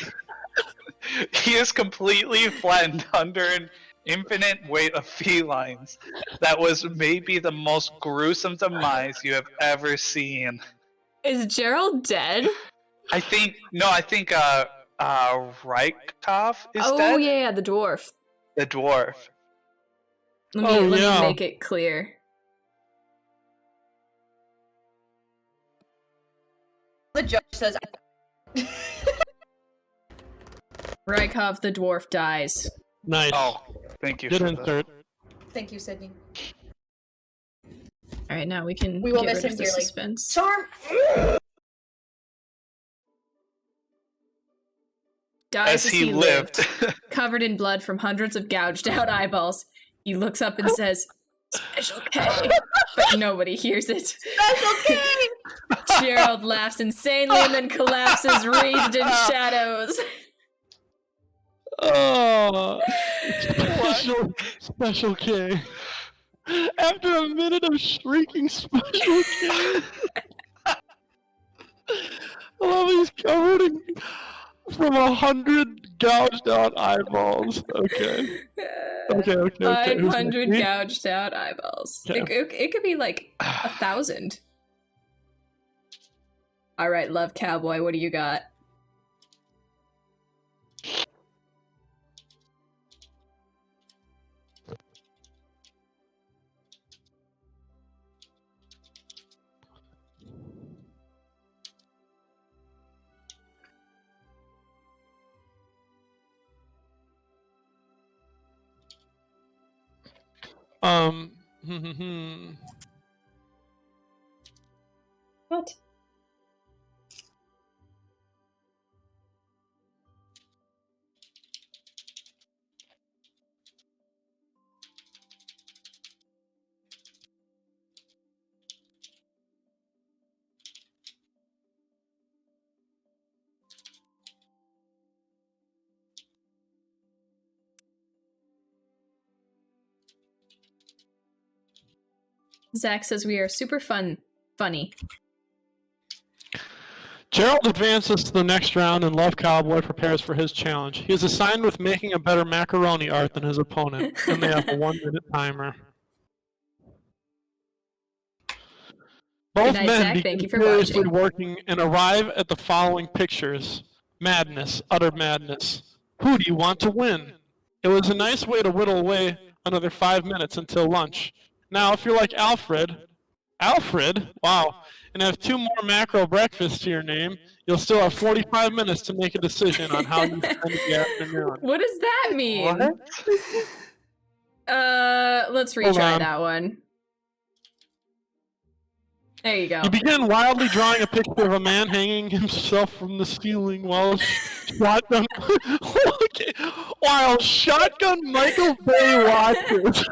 he is completely flattened under an infinite weight of felines. That was maybe the most gruesome demise you have ever seen. Is Gerald dead? I think Rykov is Oh dead. yeah, the dwarf. The dwarf. Let me yeah. make it clear. The judge says, Rykov the dwarf dies. Nice. Oh, thank you. Good for insert. "Thank you, Sydney. All right, now we can We will get miss rid him of the dearly. suspense. Charm." Dies As he lived. covered in blood from hundreds of gouged out eyeballs. He looks up and says, "Special K," but nobody hears it. Special K. Gerald laughs insanely and then collapses, wreathed in shadows. Oh, special K. After a minute of shrieking Special K. I love he's covered in from 100 gouged out eyeballs. Okay. 500 gouged out eyeballs. Okay. It could be like 1,000. All right, Love Cowboy, what do you got? What? Zach says we are super funny. Gerald advances to the next round, and Love Cowboy prepares for his challenge. He is assigned with making a better macaroni art than his opponent, and they have a 1-minute timer. Both night, men Zach. begin Thank you for furiously watching. working and arrive at the following pictures. Madness, utter madness. Who do you want to win? It was a nice way to whittle away another 5 minutes until lunch. Now, if you're like Alfred, wow, and have 2 more macro breakfasts to your name, you'll still have 45 minutes to make a decision on how you spend the afternoon. What does that mean? What? Let's Hold retry on. that one. There you go. You begin wildly drawing a picture of a man hanging himself from the ceiling while shotgun okay. While shotgun Michael Bay watches.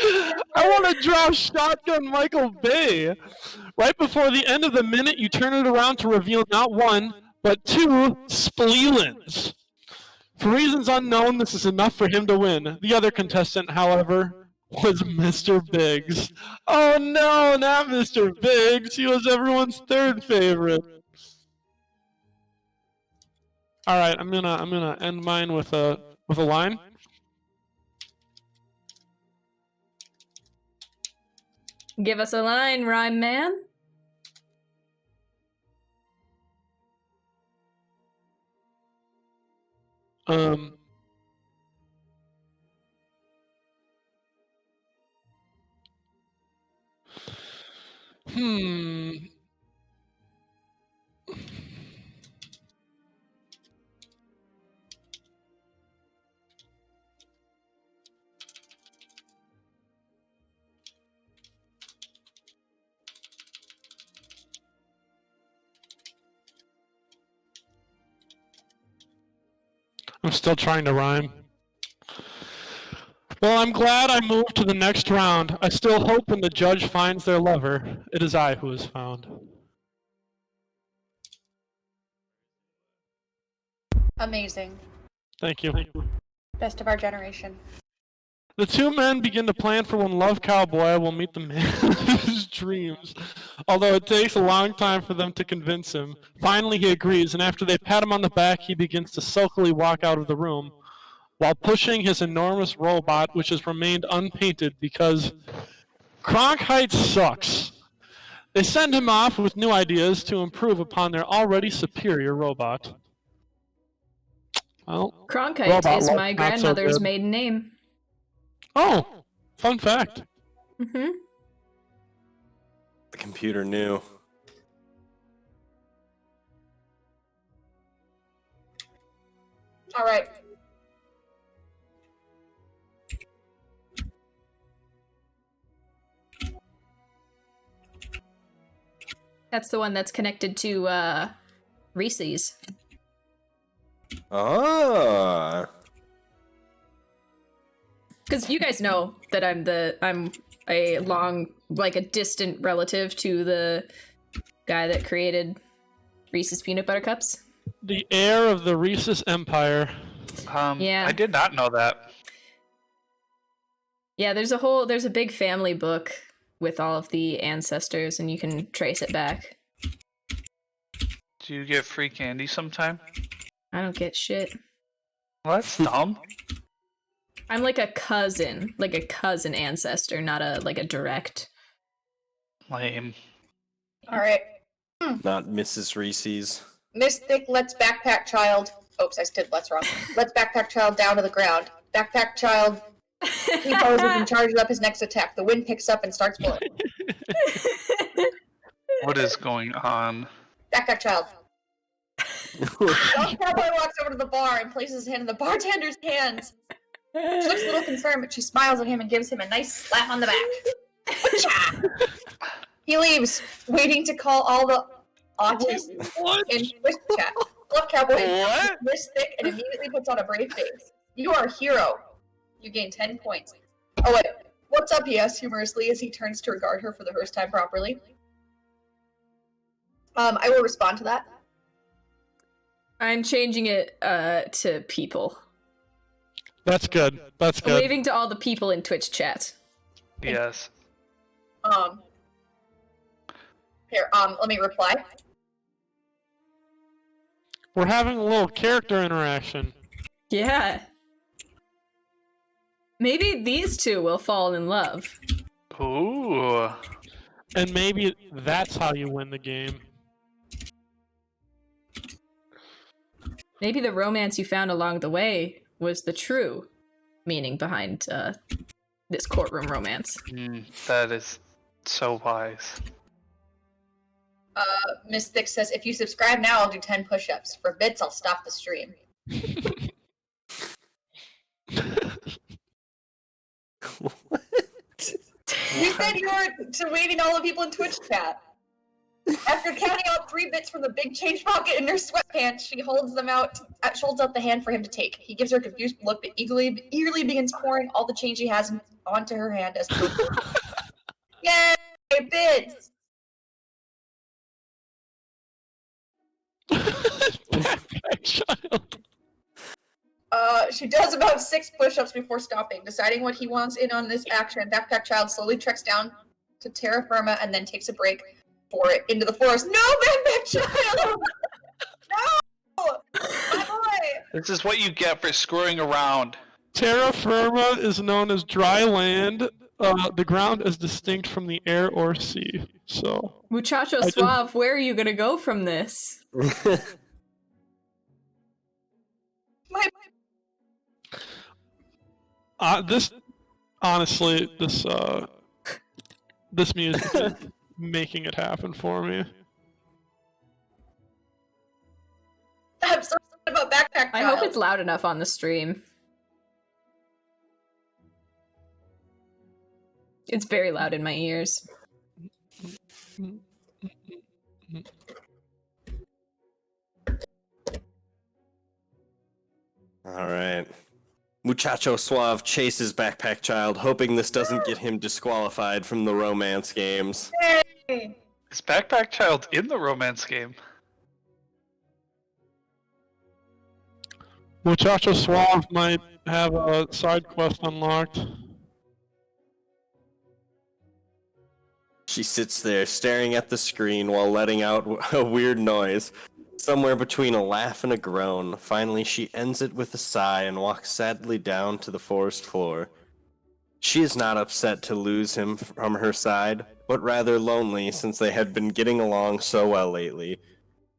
I want to draw shotgun Michael Bay. Right before the end of the minute, you turn it around to reveal not 1, but 2 spleelins. For reasons unknown, this is enough for him to win. The other contestant, however, was Mr. Biggs. Oh no, not Mr. Biggs. He was everyone's 3rd favorite. All right, I'm gonna end mine with a line. Give us a line, rhyme man. I'm still trying to rhyme. Well, I'm glad I moved to the next round. I still hope when the judge finds their lover, it is I who is found. Amazing. Thank you. Best of our generation. The 2 men begin to plan for when Love Cowboy will meet the man of his dreams. Although it takes a long time for them to convince him, finally he agrees, and after they pat him on the back, he begins to sulkily walk out of the room, while pushing his enormous robot, which has remained unpainted because Cronkite sucks. They send him off with new ideas to improve upon their already superior robot. Well, Cronkite robot is love, my not so grandmother's good. maiden name. Oh, fun fact. Mm-hmm. The computer knew. All right. That's the one that's connected to Reese's. Ah. Because you guys know that I'm a distant relative to the guy that created Reese's peanut butter cups. The heir of the Reese's Empire. Yeah. I did not know that. Yeah, there's a big family book with all of the ancestors, and you can trace it back. Do you get free candy sometime? I don't get shit. Well, that's dumb. I'm like a cousin ancestor, not a direct. Lame. All right. Not Mrs. Reese's. Mystic lets backpack child. Oops, I did let's wrong. Let's backpack child down to the ground. Backpack child. He poses and charges up his next attack. The wind picks up and starts blowing. What is going on? Backpack child. Cowboy walks over to the bar and places his hand in the bartender's hands. She looks a little concerned, but she smiles at him and gives him a nice slap on the back. He leaves, waiting to call all the autists in Twitch chat. Love Cowboy Mystic and immediately puts on a brave face. You are a hero. You gain 10 points. Oh wait, what's up? He asks humorously as he turns to regard her for the first time properly. I will respond to that. I'm changing it to people. That's good. That's good. Waving to all the people in Twitch chat. Yes. Here, let me reply. We're having a little character interaction. Yeah. Maybe these two will fall in love. Ooh. And maybe that's how you win the game. Maybe the romance you found along the way was the true meaning behind this courtroom romance. That is so wise. Mystic says, if you subscribe now, I'll do 10 push-ups. For bits, I'll stop the stream. What? You said you were waving all the people in Twitch chat. After counting out 3 bits from the big change pocket in her sweatpants, she holds them out, holds out the hand for him to take. He gives her a confused look, but eagerly begins pouring all the change he has onto her hand as Yay, bits! Backpack child. She does about 6 push-ups before stopping, deciding what he wants in on this action. Backpack child slowly treks down to terra firma and then takes a break for it into the forest. No, Backpack child! No! My boy! This is what you get for screwing around. Terra firma is known as dry land. The ground is distinct from the air or sea. So, Muchacho Suave, where are you gonna go from this? this music is making it happen for me. I'm so excited about Backpack child. I hope it's loud enough on the stream. It's very loud in my ears. Alright. Muchacho Suave chases Backpack Child, hoping this doesn't get him disqualified from the romance games. Yay! Is Backpack Child in the romance game? Muchacho Suave might have a side quest unlocked. She sits there, staring at the screen while letting out a weird noise, somewhere between a laugh and a groan. Finally, she ends it with a sigh and walks sadly down to the forest floor. She is not upset to lose him from her side, but rather lonely since they had been getting along so well lately.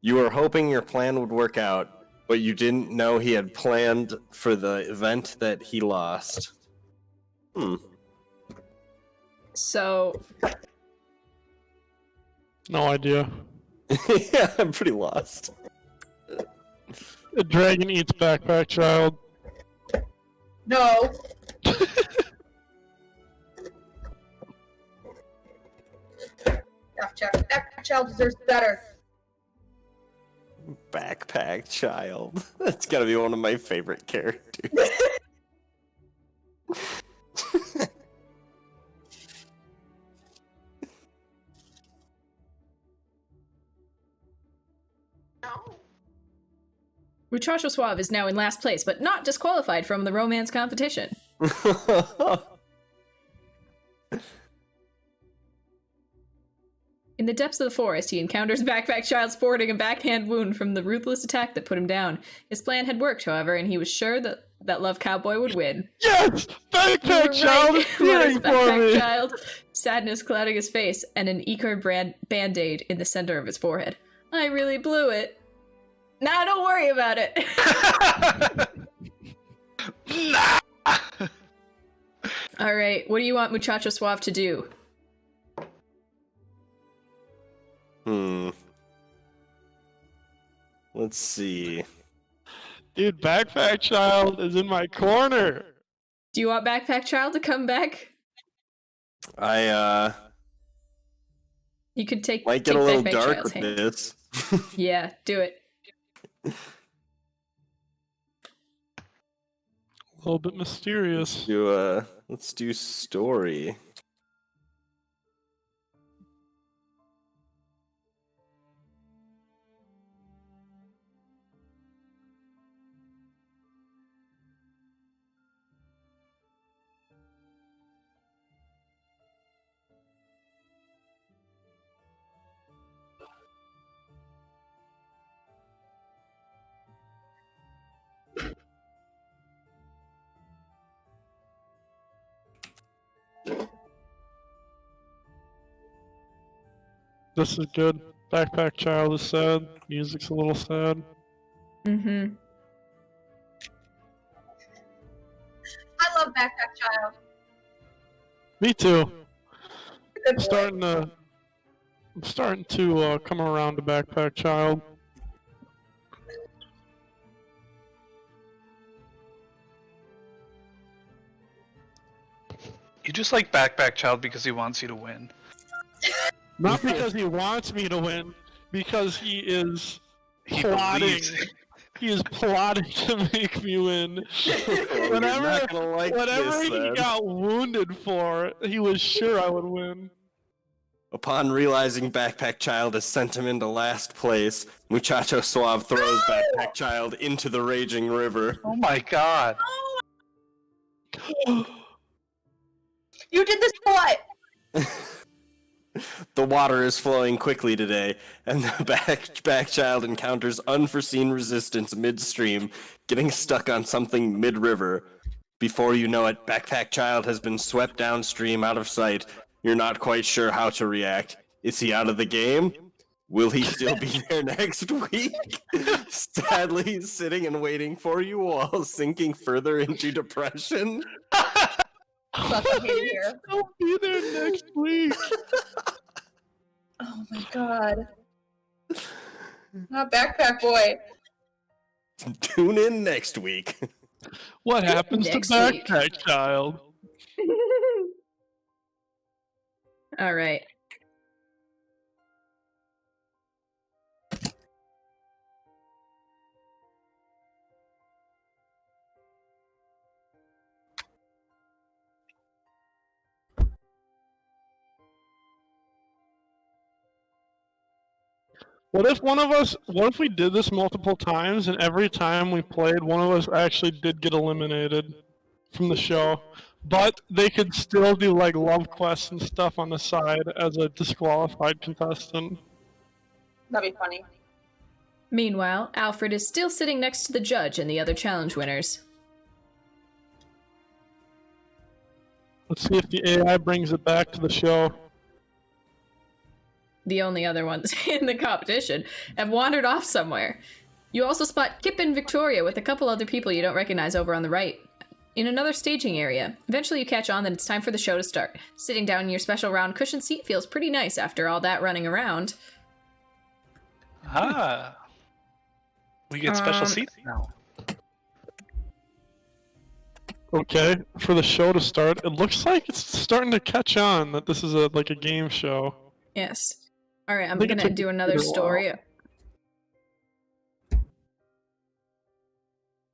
You were hoping your plan would work out, but you didn't know he had planned for the event that he lost. So, No idea. Yeah, I'm pretty lost. A dragon eats backpack child. No. That child deserves better. Backpack child. That's gotta be one of my favorite characters. Muchacho Suave is now in last place, but not disqualified from the romance competition. In the depths of the forest, he encounters Backpack Child sporting a backhand wound from the ruthless attack that put him down. His plan had worked, however, and he was sure that Love Cowboy would win. Yes! Backpack child is Mutters cheering for Backpack me! Child, sadness clouding his face, and an echor band-aid in the center of his forehead. I really blew it. Nah, don't worry about it. Nah. Alright, what do you want Muchacho Suave to do? Let's see. Dude, Backpack child is in my corner! Do you want Backpack Child to come back? You could take Might get a little Backpack dark Child's with hand. this. Yeah, do it. A little bit mysterious. Let's do story. This is good. Backpack child is sad. Music's a little sad. Mm-hmm. I love Backpack Child. Me too. Good boy. I'm starting to come around to Backpack child. You just like Backpack Child because he wants you to win. Not because he wants me to win, because he is He plotting. believes. He is plotting to make me win. Whenever he got wounded for, he was sure I would win. Upon realizing Backpack Child has sent him into last place, Muchacho Suave throws Backpack Child into the raging river. Oh my god. You did this for what? The water is flowing quickly today, and the Backpack Child encounters unforeseen resistance midstream, getting stuck on something mid-river. Before you know it, Backpack Child has been swept downstream out of sight. You're not quite sure how to react. Is he out of the game? Will he still be there next week? Sadly, sitting and waiting for you while sinking further into depression. Fucking hate it here. I'll be there next week. Oh my god. Not Backpack Boy. Tune in next week. What happens Next to week. Backpack child? All right. What if we did this multiple times and every time we played, one of us actually did get eliminated from the show, but they could still do like love quests and stuff on the side as a disqualified contestant? That'd be funny. Meanwhile, Alfred is still sitting next to the judge and the other challenge winners. Let's see if the AI brings it back to the show. The only other ones in the competition have wandered off somewhere. You also spot Kip and Victoria with a couple other people you don't recognize over on the right, in another staging area. Eventually you catch on that it's time for the show to start. Sitting down in your special round cushion seat feels pretty nice after all that running around. Ah. We get special seats now. Okay, for the show to start, it looks like it's starting to catch on that this is like a game show. Yes. All right, I'm think it gonna took do a another little story.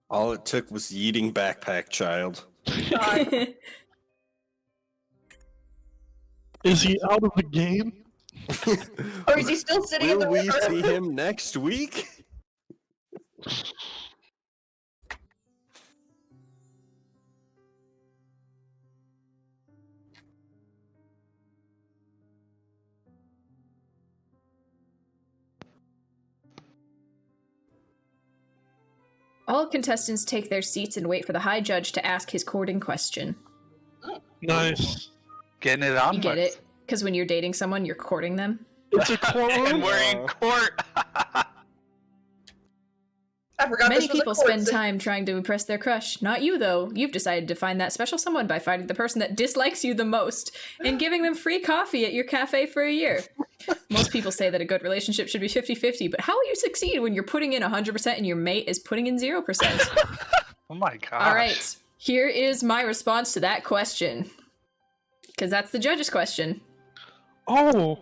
All it took was yeeting backpack child. Is he out of the game? Or is he still sitting in Will the we room? see him next week? All contestants take their seats and wait for the high judge to ask his courting question. Nice. Getting it on. You get it? Because when you're dating someone, you're courting them. It's a courtroom. And we're in court. I forgot Many this was people a court spend scene. time trying to impress their crush. Not you, though. You've decided to find that special someone by finding the person that dislikes you the most and giving them free coffee at your cafe for a year. Most people say that a good relationship should be 50-50, but how will you succeed when you're putting in 100% and your mate is putting in 0%? Oh my gosh. All right, here is my response to that question. Because that's the judge's question. Oh,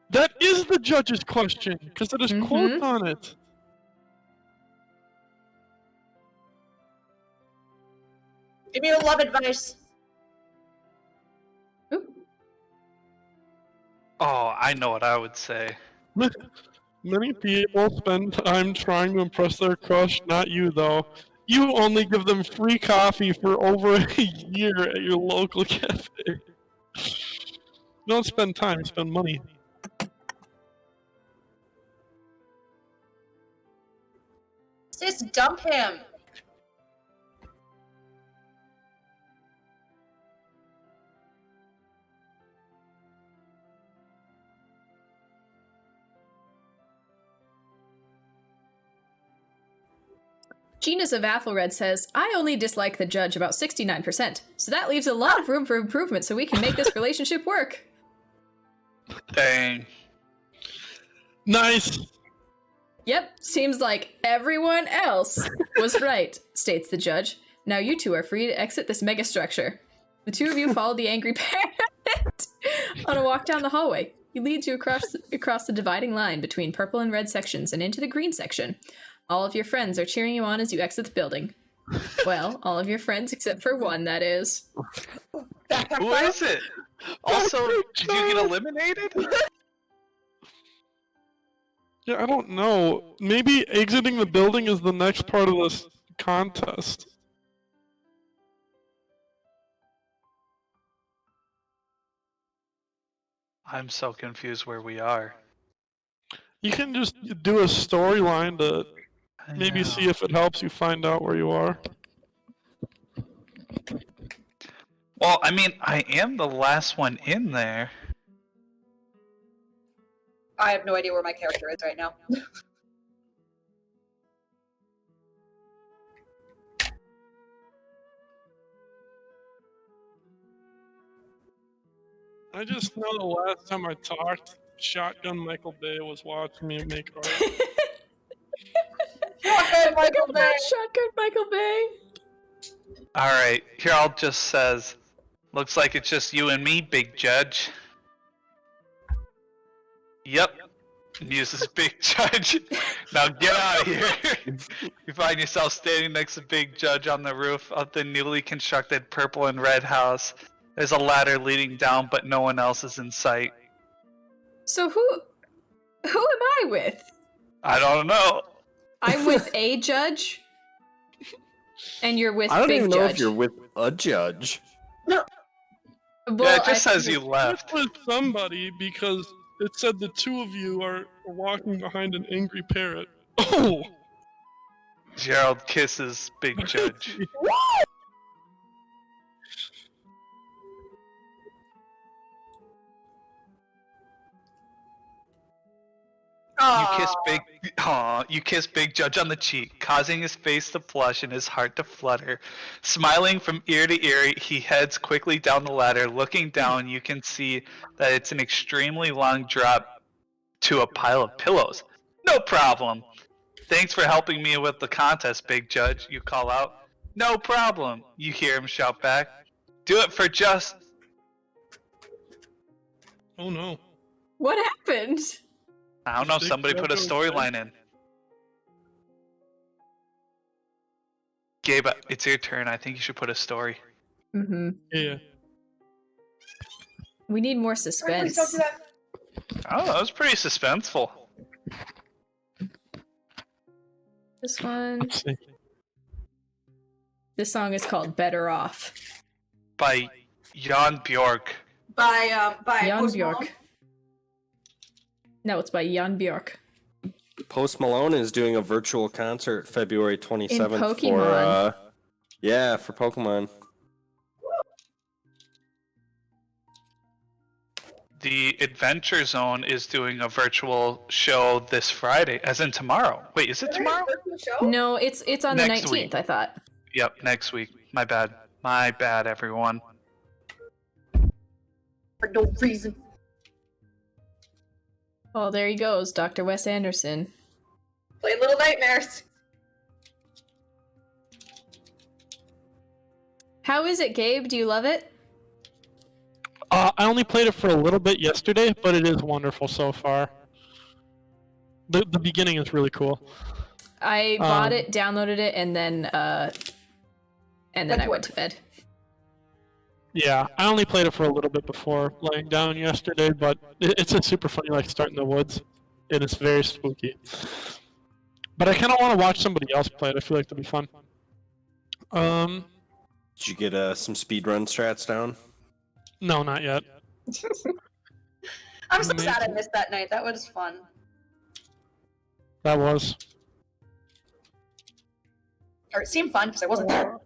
that is the judge's question because it is Mhm. quotes on it. Give me your love advice. Ooh. Oh, I know what I would say. Many people spend time trying to impress their crush, not you though. You only give them free coffee for over a year at your local cafe. Don't spend time, spend money. Sis, dump him. Genus of Athelred says, I only dislike the judge about 69%, so that leaves a lot of room for improvement so we can make this relationship work. Dang. Nice. Yep, seems like everyone else was right, states the judge. Now you two are free to exit this megastructure. The two of you follow the angry parrot on a walk down the hallway. He leads you across the dividing line between purple and red sections and into the green section. All of your friends are cheering you on as you exit the building. Well, all of your friends except for one, that is. Who is it? Also, did you get eliminated? Yeah, I don't know. Maybe exiting the building is the next part of this contest. I'm so confused where we are. You can just do a storyline to I maybe know. see if it helps you find out where you are. Well, I mean, I am the last one in there. I have no idea where my character is right now. I just know the last time I talked, Shotgun Michael Bay was watching me make art. Shotgun Michael Bay. Shotgun Michael Bay. Alright, here I'll just says, looks like it's just you and me, big judge. Yep. And uses big judge. Now get out of here. You find yourself standing next to big judge on the roof of the newly constructed purple and red house. There's a ladder leading down, but no one else is in sight. So who am I with? I don't know. I'm with a judge, and you're with I don't big even know judge. if you're with a judge. Well, Yeah, it just I says you That's left. with somebody because it said the two of you are walking behind an angry parrot. Oh! Gerald kisses big judge. You kiss Big Judge on the cheek, causing his face to flush and his heart to flutter. Smiling from ear to ear, he heads quickly down the ladder. Looking down, you can see that it's an extremely long drop to a pile of pillows. No problem. Thanks for helping me with the contest, big judge, you call out. No problem, you hear him shout back. Do it for just... Oh no. What happened? I don't know, Big somebody put a judge, storyline in. Gabe, it's your turn. I think you should put a story. Mm-hmm. Yeah. We need more Please suspense. don't do that. Oh, that was pretty suspenseful. This one. Let's see. This song is called "Better Off." By Jan Bjork. By Jan Post Bjork. Malone. No, it's by Jan Bjork. Post Malone is doing a virtual concert February 27th Pokemon. for Pokemon. The Adventure Zone is doing a virtual show this Friday, as in tomorrow. Wait, is it tomorrow? No, it's on the Next 19th. week. I thought. Yep, next week. My bad. My bad, everyone. For no reason. Oh, there he goes, Dr. Wes Anderson. Play Little Nightmares. How is it, Gabe? Do you love it? I only played it for a little bit yesterday, but it is wonderful so far. The beginning is really cool. I bought it, downloaded it, and then I went to bed. Yeah, I only played it for a little bit before laying down yesterday, but it's a super funny, like, start in the woods, and it's very spooky. But I kind of want to watch somebody else play it. I feel like that'd be fun. Did you get some speedrun strats down? No, not yet. I'm so sad I missed that night. That was fun. That was. Or it seemed fun because I wasn't there.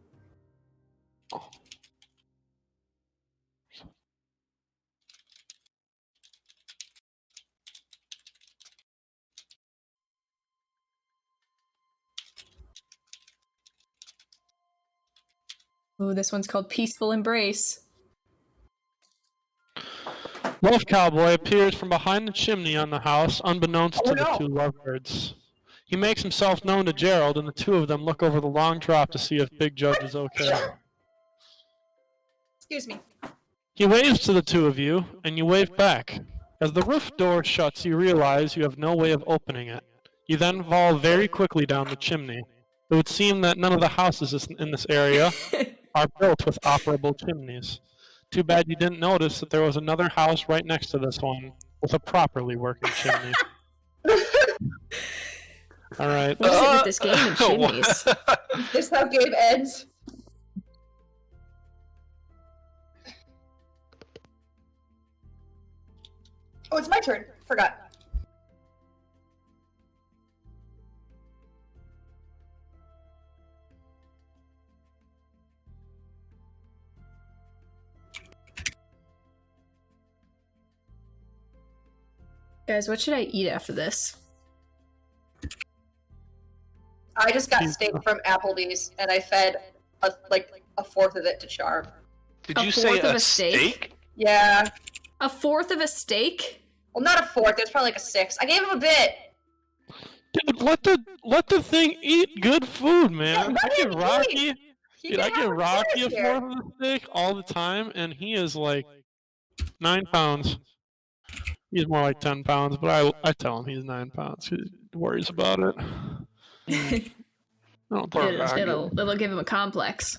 Ooh, this one's called Peaceful Embrace. Love Cowboy appears from behind the chimney on the house, unbeknownst to the two lovebirds. He makes himself known to Gerald, and the two of them look over the long drop to see if Big Judge is okay. Excuse me. He waves to the two of you, and you wave back. As the roof door shuts, you realize you have no way of opening it. You then fall very quickly down the chimney. It would seem that none of the houses in this area are built with operable chimneys. Too bad you didn't notice that there was another house right next to this one with a properly working chimney. All right. What is it with this game and chimneys? This is how Gabe ends. Oh, it's my turn. Forgot. Guys, what should I eat after this? I just got steak from Applebee's, and I fed a fourth of it to Charm. Did A you say fourth of a a steak? steak? Yeah. A fourth of a steak? Well, not a fourth. It was probably like a six. I gave him a bit. Dude, let the thing eat good food, man. Yeah, I let give him Rocky, eat. He dude, I can have give a Rocky a choice here. fourth of the steak all the time, and he is like 9 pounds. He's more like 10 pounds, but I tell him he's 9 pounds. He worries about it. I don't think It'll give him a complex.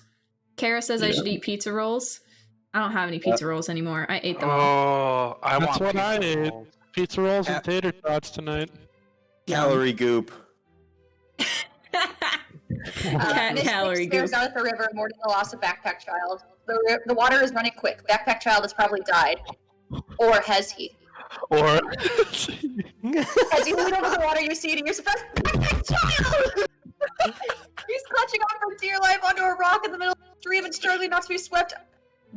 Kara says I should eat pizza rolls. I don't have any pizza rolls anymore. I ate them all. Oh, I That's want what I pizza ate. rolls. Pizza rolls and tater tots tonight. Calorie goop. Miss Calorie Nick stares goop. out at the river, mourning the loss of Backpack Child. The water is running quick. Backpack Child has probably died. Or has he? Or As you lean over the water, you see it and you're surprised. Backpack Child! He's clutching on for dear life onto a rock in the middle of the stream and struggling not to be swept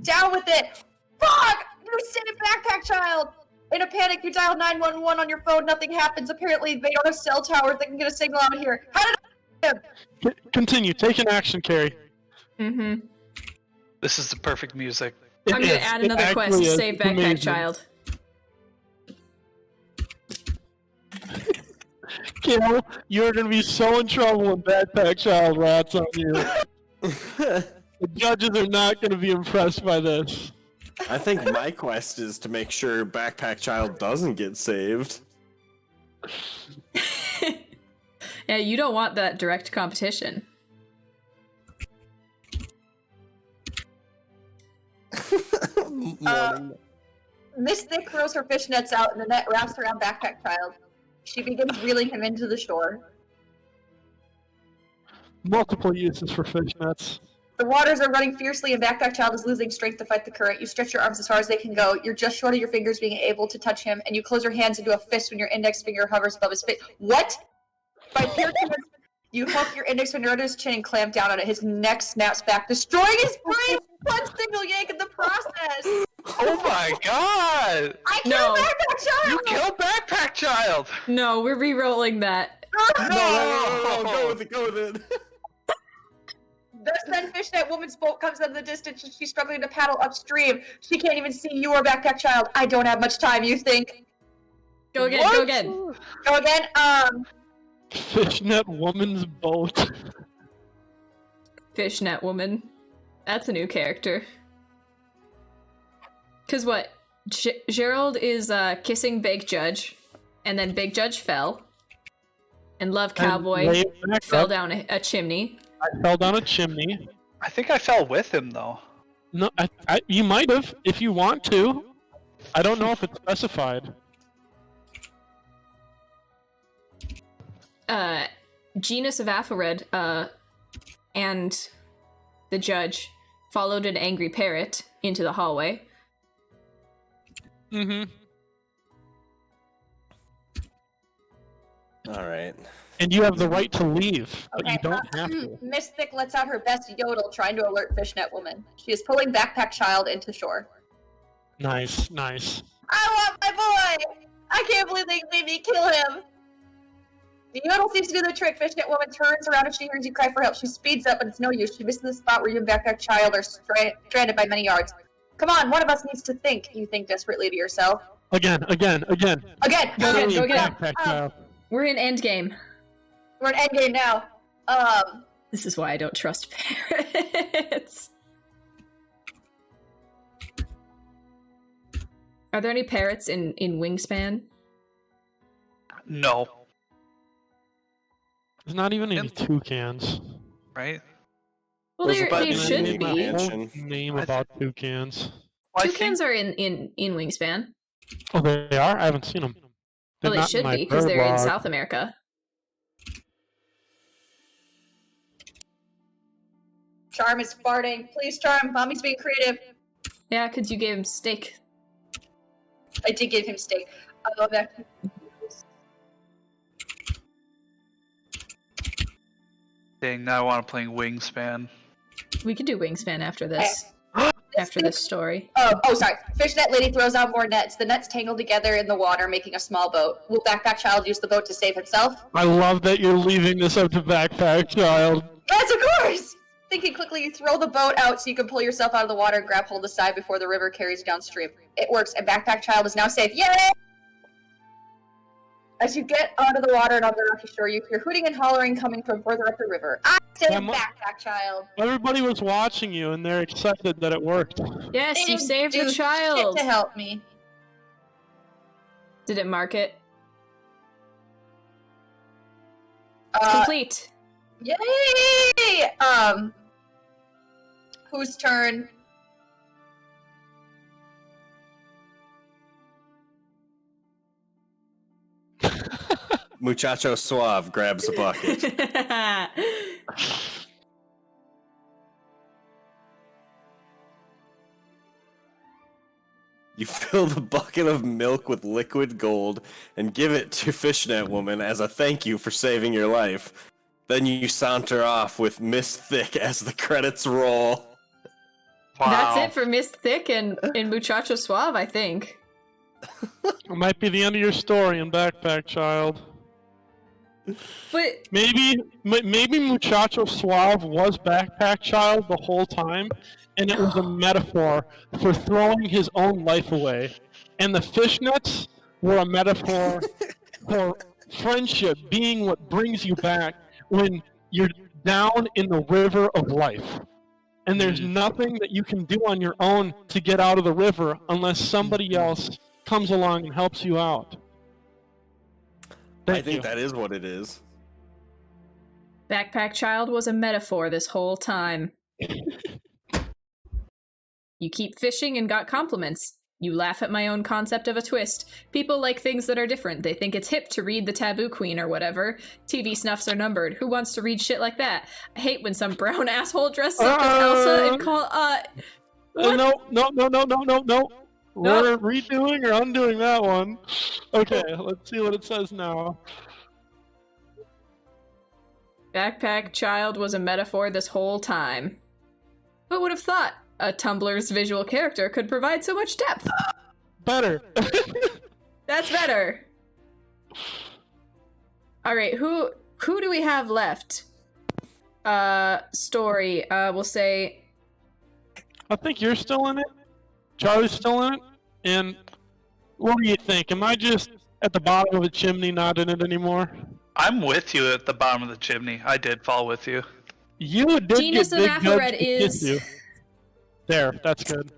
down with it. Fuck! You sent it, Backpack Child! In a panic, you dial 911 on your phone. Nothing happens. Apparently, they don't have cell towers that can get a signal out here. How did continue. Take an action, Carrie. Mm-hmm. This is the perfect music. I'm gonna add another quest to save Backpack Child. Kill, you're gonna be so in trouble when Backpack Child rats on you. The judges are not gonna be impressed by this. I think my quest is to make sure Backpack Child doesn't get saved. Yeah, you don't want that direct competition. Miss Thick throws her fishnets out and the net wraps around Backpack Child. She begins reeling him into the shore. Multiple uses for fishnets. The waters are running fiercely and Backpack Child is losing strength to fight the current. You stretch your arms as far as they can go. You're just short of your fingers being able to touch him, and you close your hands into a fist when your index finger hovers above his face. What? By pure chance, you hook your index finger under his chin and clamp down on it. His neck snaps back, destroying his brain. One single yank in the process. Oh my god! I killed Backpack Child. You killed Backpack Child. No, we're re-rolling that. No, go with it, go with it. The then fishnet woman's boat comes in the distance and she's struggling to paddle upstream. She can't even see you or Backpack Child. I don't have much time, you think? Go again, What? go again. Go again? Fishnet woman's boat. Fishnet woman. That's a new character. Cause what? Gerald is kissing Big Judge, and then Big Judge fell. And Love Cowboy fell down a chimney. I fell down a chimney. I think I fell with him though. No, you might have, if you want to. I don't know if it's specified. Genus of Afared, and the judge followed an angry parrot into the hallway. Mm-hmm. Alright. And you have the right to leave, but you don't have to. Miss Thick lets out her best yodel, trying to alert Fishnet Woman. She is pulling Backpack Child into shore. Nice, nice. I want my boy! I can't believe they made me kill him! The yodel seems to do the trick. Fishnet Woman turns around and she hears you cry for help. She speeds up, but it's no use. She misses the spot where you and Backpack Child are stranded by many yards. Come on, one of us needs to think, you think desperately to yourself. Again. Again! Go again, go again. Backpack Child. We're in endgame. We're in endgame now. This is why I don't trust parrots. Are there any parrots in Wingspan? No. There's not even any toucans. Right? Well, There's there about they should name be. mansion. Name about toucans. Well, I Toucans think- are in Wingspan. Oh, they are? I haven't seen them. Well, they should be, because they're in South America. Charm is farting. Please, Charm. Mommy's being creative. Yeah, because you gave him steak. I did give him steak. I'll go back to Dang, now I want to play Wingspan. We could do Wingspan after this. After this story. Oh, sorry. Fishnet lady throws out more nets. The nets tangle together in the water, making a small boat. Will Backpack Child use the boat to save himself? I love that you're leaving this up to Backpack Child. Yes, of course! Thinking quickly, you throw the boat out so you can pull yourself out of the water and grab hold of the side before the river carries you downstream. It works, and Backpack Child is now safe. Yay! As you get onto the water and on the rocky shore, you hear hooting and hollering coming from further up the river. I saved Backpack Child. Everybody was watching you, and they're excited that it worked. Yes, They you didn't saved do the child. shit to help me. Did it mark it? Uh, Complete. Yay! Whose turn? Muchacho Suave grabs a bucket. You fill the bucket of milk with liquid gold and give it to Fishnet Woman as a thank you for saving your life. Then you saunter off with Miss Thick as the credits roll. Wow. That's it for Miss Thick and Muchacho Suave, I think. It might be the end of your story in Backpack Child. But Maybe Muchacho Suave was Backpack Child the whole time, and it was a metaphor for throwing his own life away. And the fishnets were a metaphor for friendship being what brings you back when you're down in the river of life. And there's nothing that you can do on your own to get out of the river unless somebody else comes along and helps you out. I think that is what it is. Backpack Child was a metaphor this whole time. You keep fishing and got compliments. You laugh at my own concept of a twist. People like things that are different. They think it's hip to read The Taboo Queen or whatever. TV snuffs are numbered. Who wants to read shit like that? I hate when some brown asshole dresses up as Elsa and call, No. We're redoing or undoing that one. Okay, let's see what it says now. Backpack Child was a metaphor this whole time. Who would have thought a Tumblr's visual character could provide so much depth? Better. That's better. Alright, who do we have left? Story. We'll say... I think you're still in it. Charlie's still in it. And what do you think? Am I just at the bottom of a chimney not in it anymore? I'm with you at the bottom of the chimney. I did fall with you. You did Genus get of big Aphrored judge to kiss is... you. There, that's good.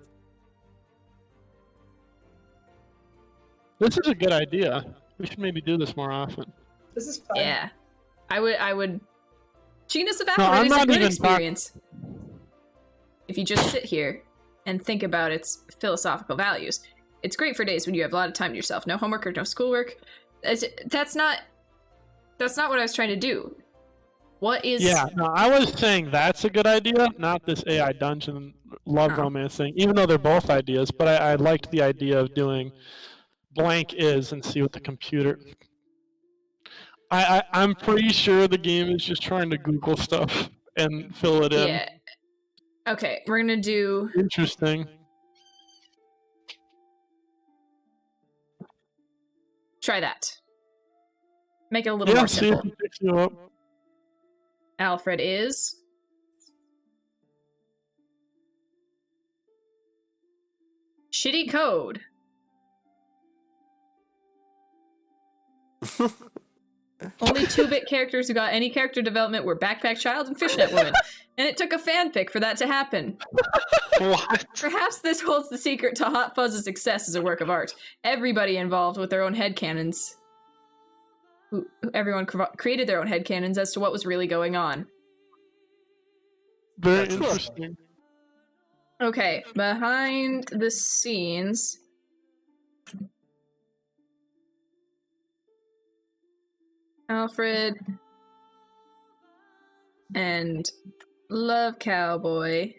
This is a good idea. We should maybe do this more often. This is fun. Yeah. I would... Genus of No, Aphrored I'm is a not good even experience. If you just sit here and think about its philosophical values. It's great for days when you have a lot of time to yourself. No homework or no schoolwork. That's not what I was trying to do. What is... Yeah, no, I was saying that's a good idea, not this AI dungeon love romance thing, even though they're both ideas, but I liked the idea of doing blank is and see what the computer... I'm pretty sure the game is just trying to Google stuff and fill it in. Yeah. Okay, we're gonna do... Interesting. Try that. Make it a little more See if simple. it picks you up. Alfred is... Shitty code. Only 2-bit characters who got any character development were Backpack Child and Fishnet Woman. And it took a fanfic for that to happen. What? Perhaps this holds the secret to Hot Fuzz's success as a work of art. Everybody involved with their own headcanons. Everyone created their own headcanons as to what was really going on. Very interesting. Okay, behind the scenes... Alfred and Love Cowboy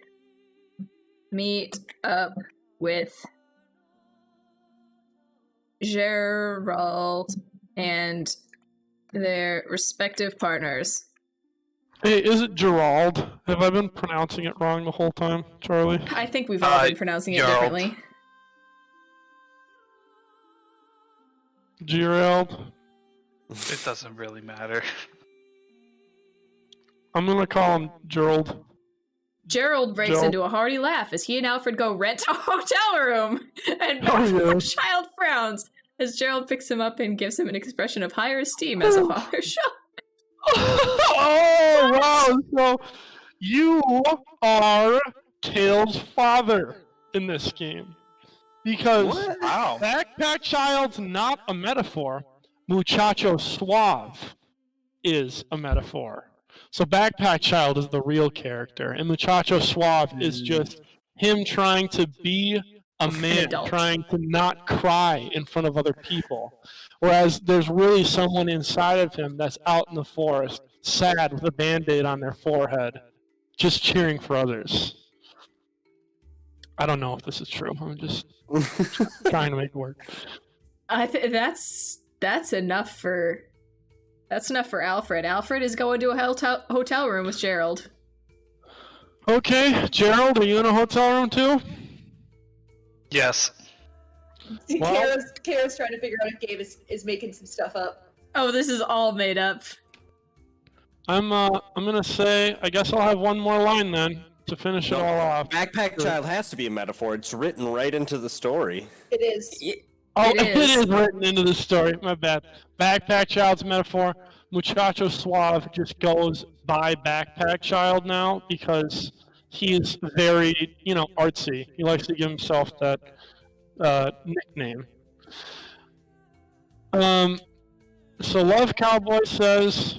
meet up with Gerald and their respective partners. Hey, is it Gerald? Have I been pronouncing it wrong the whole time, Charlie? I think we've all been pronouncing it Gerald. differently. Gerald? It doesn't really matter. I'm gonna call him Gerald. Gerald breaks Gerald. into a hearty laugh as he and Alfred go rent a hotel room, and Oh, yeah. Child frowns as Gerald picks him up and gives him an expression of higher esteem as a father should. Oh, wow! So, you are Tails' father in this game. Because Wow. Backpack Child's not a metaphor. Muchacho Suave is a metaphor. So Backpack Child is the real character, and Muchacho Suave is just him trying to be a man, adult. trying to not cry in front of other people. Whereas there's really someone inside of him that's out in the forest, sad with a Band-Aid on their forehead, just cheering for others. I don't know if this is true. I'm just trying to make it work. That's enough for Alfred. Alfred is going to a hotel room with Gerald. Okay, Gerald, are you in a hotel room too? Yes. Well- Kara's trying to figure out if Gabe is making some stuff up. Oh, this is all made up. I'm gonna say, I guess I'll have one more line then to finish it all off. Backpack Child has to be a metaphor. It's written right into the story. It is. Oh, It it is. is written into the story. My bad. Backpack Child's metaphor. Muchacho Suave just goes by Backpack Child now because he's very, artsy. He likes to give himself that nickname. So Love Cowboy says,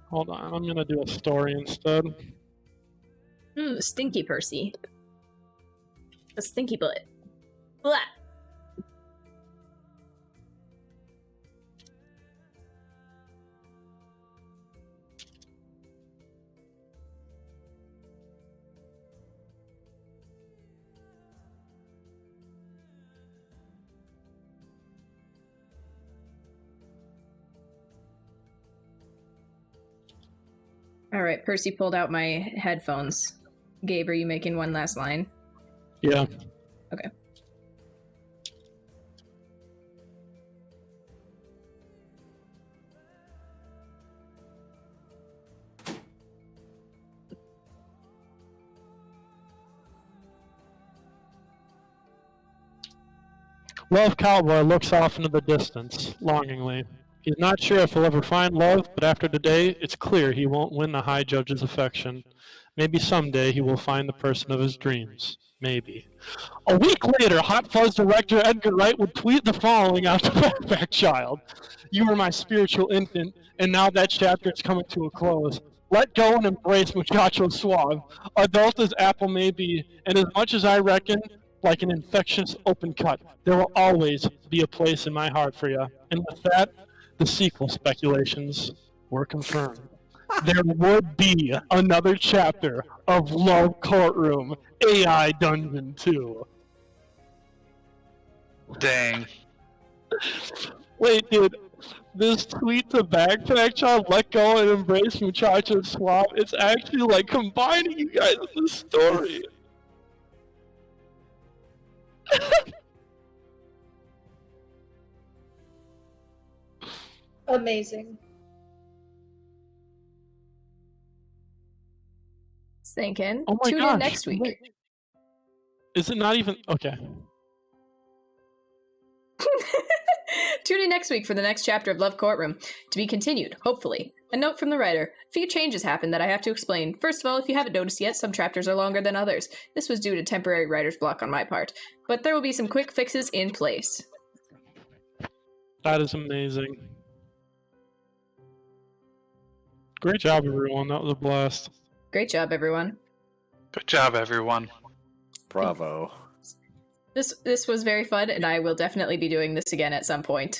hold on, I'm gonna do a story instead. Stinky Percy. A stinky butt. Blah. All right, Percy pulled out my headphones. Gabe, are you making one last line? Yeah. Okay. Love Cowboy looks off into the distance, longingly. He's not sure if he'll ever find love, but after today, it's clear he won't win the High Judge's affection. Maybe someday he will find the person of his dreams. Maybe. A week later, Hot Fuzz director Edgar Wright would tweet the following out to Backpack Child. You were my spiritual infant, and now that chapter is coming to a close. Let go and embrace Muchacho Suave. Adult as Apple may be, and as much as I reckon, like an infectious open cut, there will always be a place in my heart for you. And with that, the sequel speculations were confirmed. There would be another chapter of Love Courtroom AI Dungeon 2. Dang. Wait, dude. This tweet to Backpack Child, let go and embrace Muchacho Suave, it's actually like combining you guys in the story. Amazing. Thinking. Oh my Tune gosh. in next week. Wait. Is it not even... Okay. Tune in next week for the next chapter of Love Courtroom. To be continued, hopefully. A note from the writer. A few changes happened that I have to explain. First of all, if you haven't noticed yet, some chapters are longer than others. This was due to temporary writer's block on my part. But there will be some quick fixes in place. That is amazing. Great job, everyone. That was a blast. Great job, everyone. Good job, everyone. Bravo. This was very fun, and I will definitely be doing this again at some point.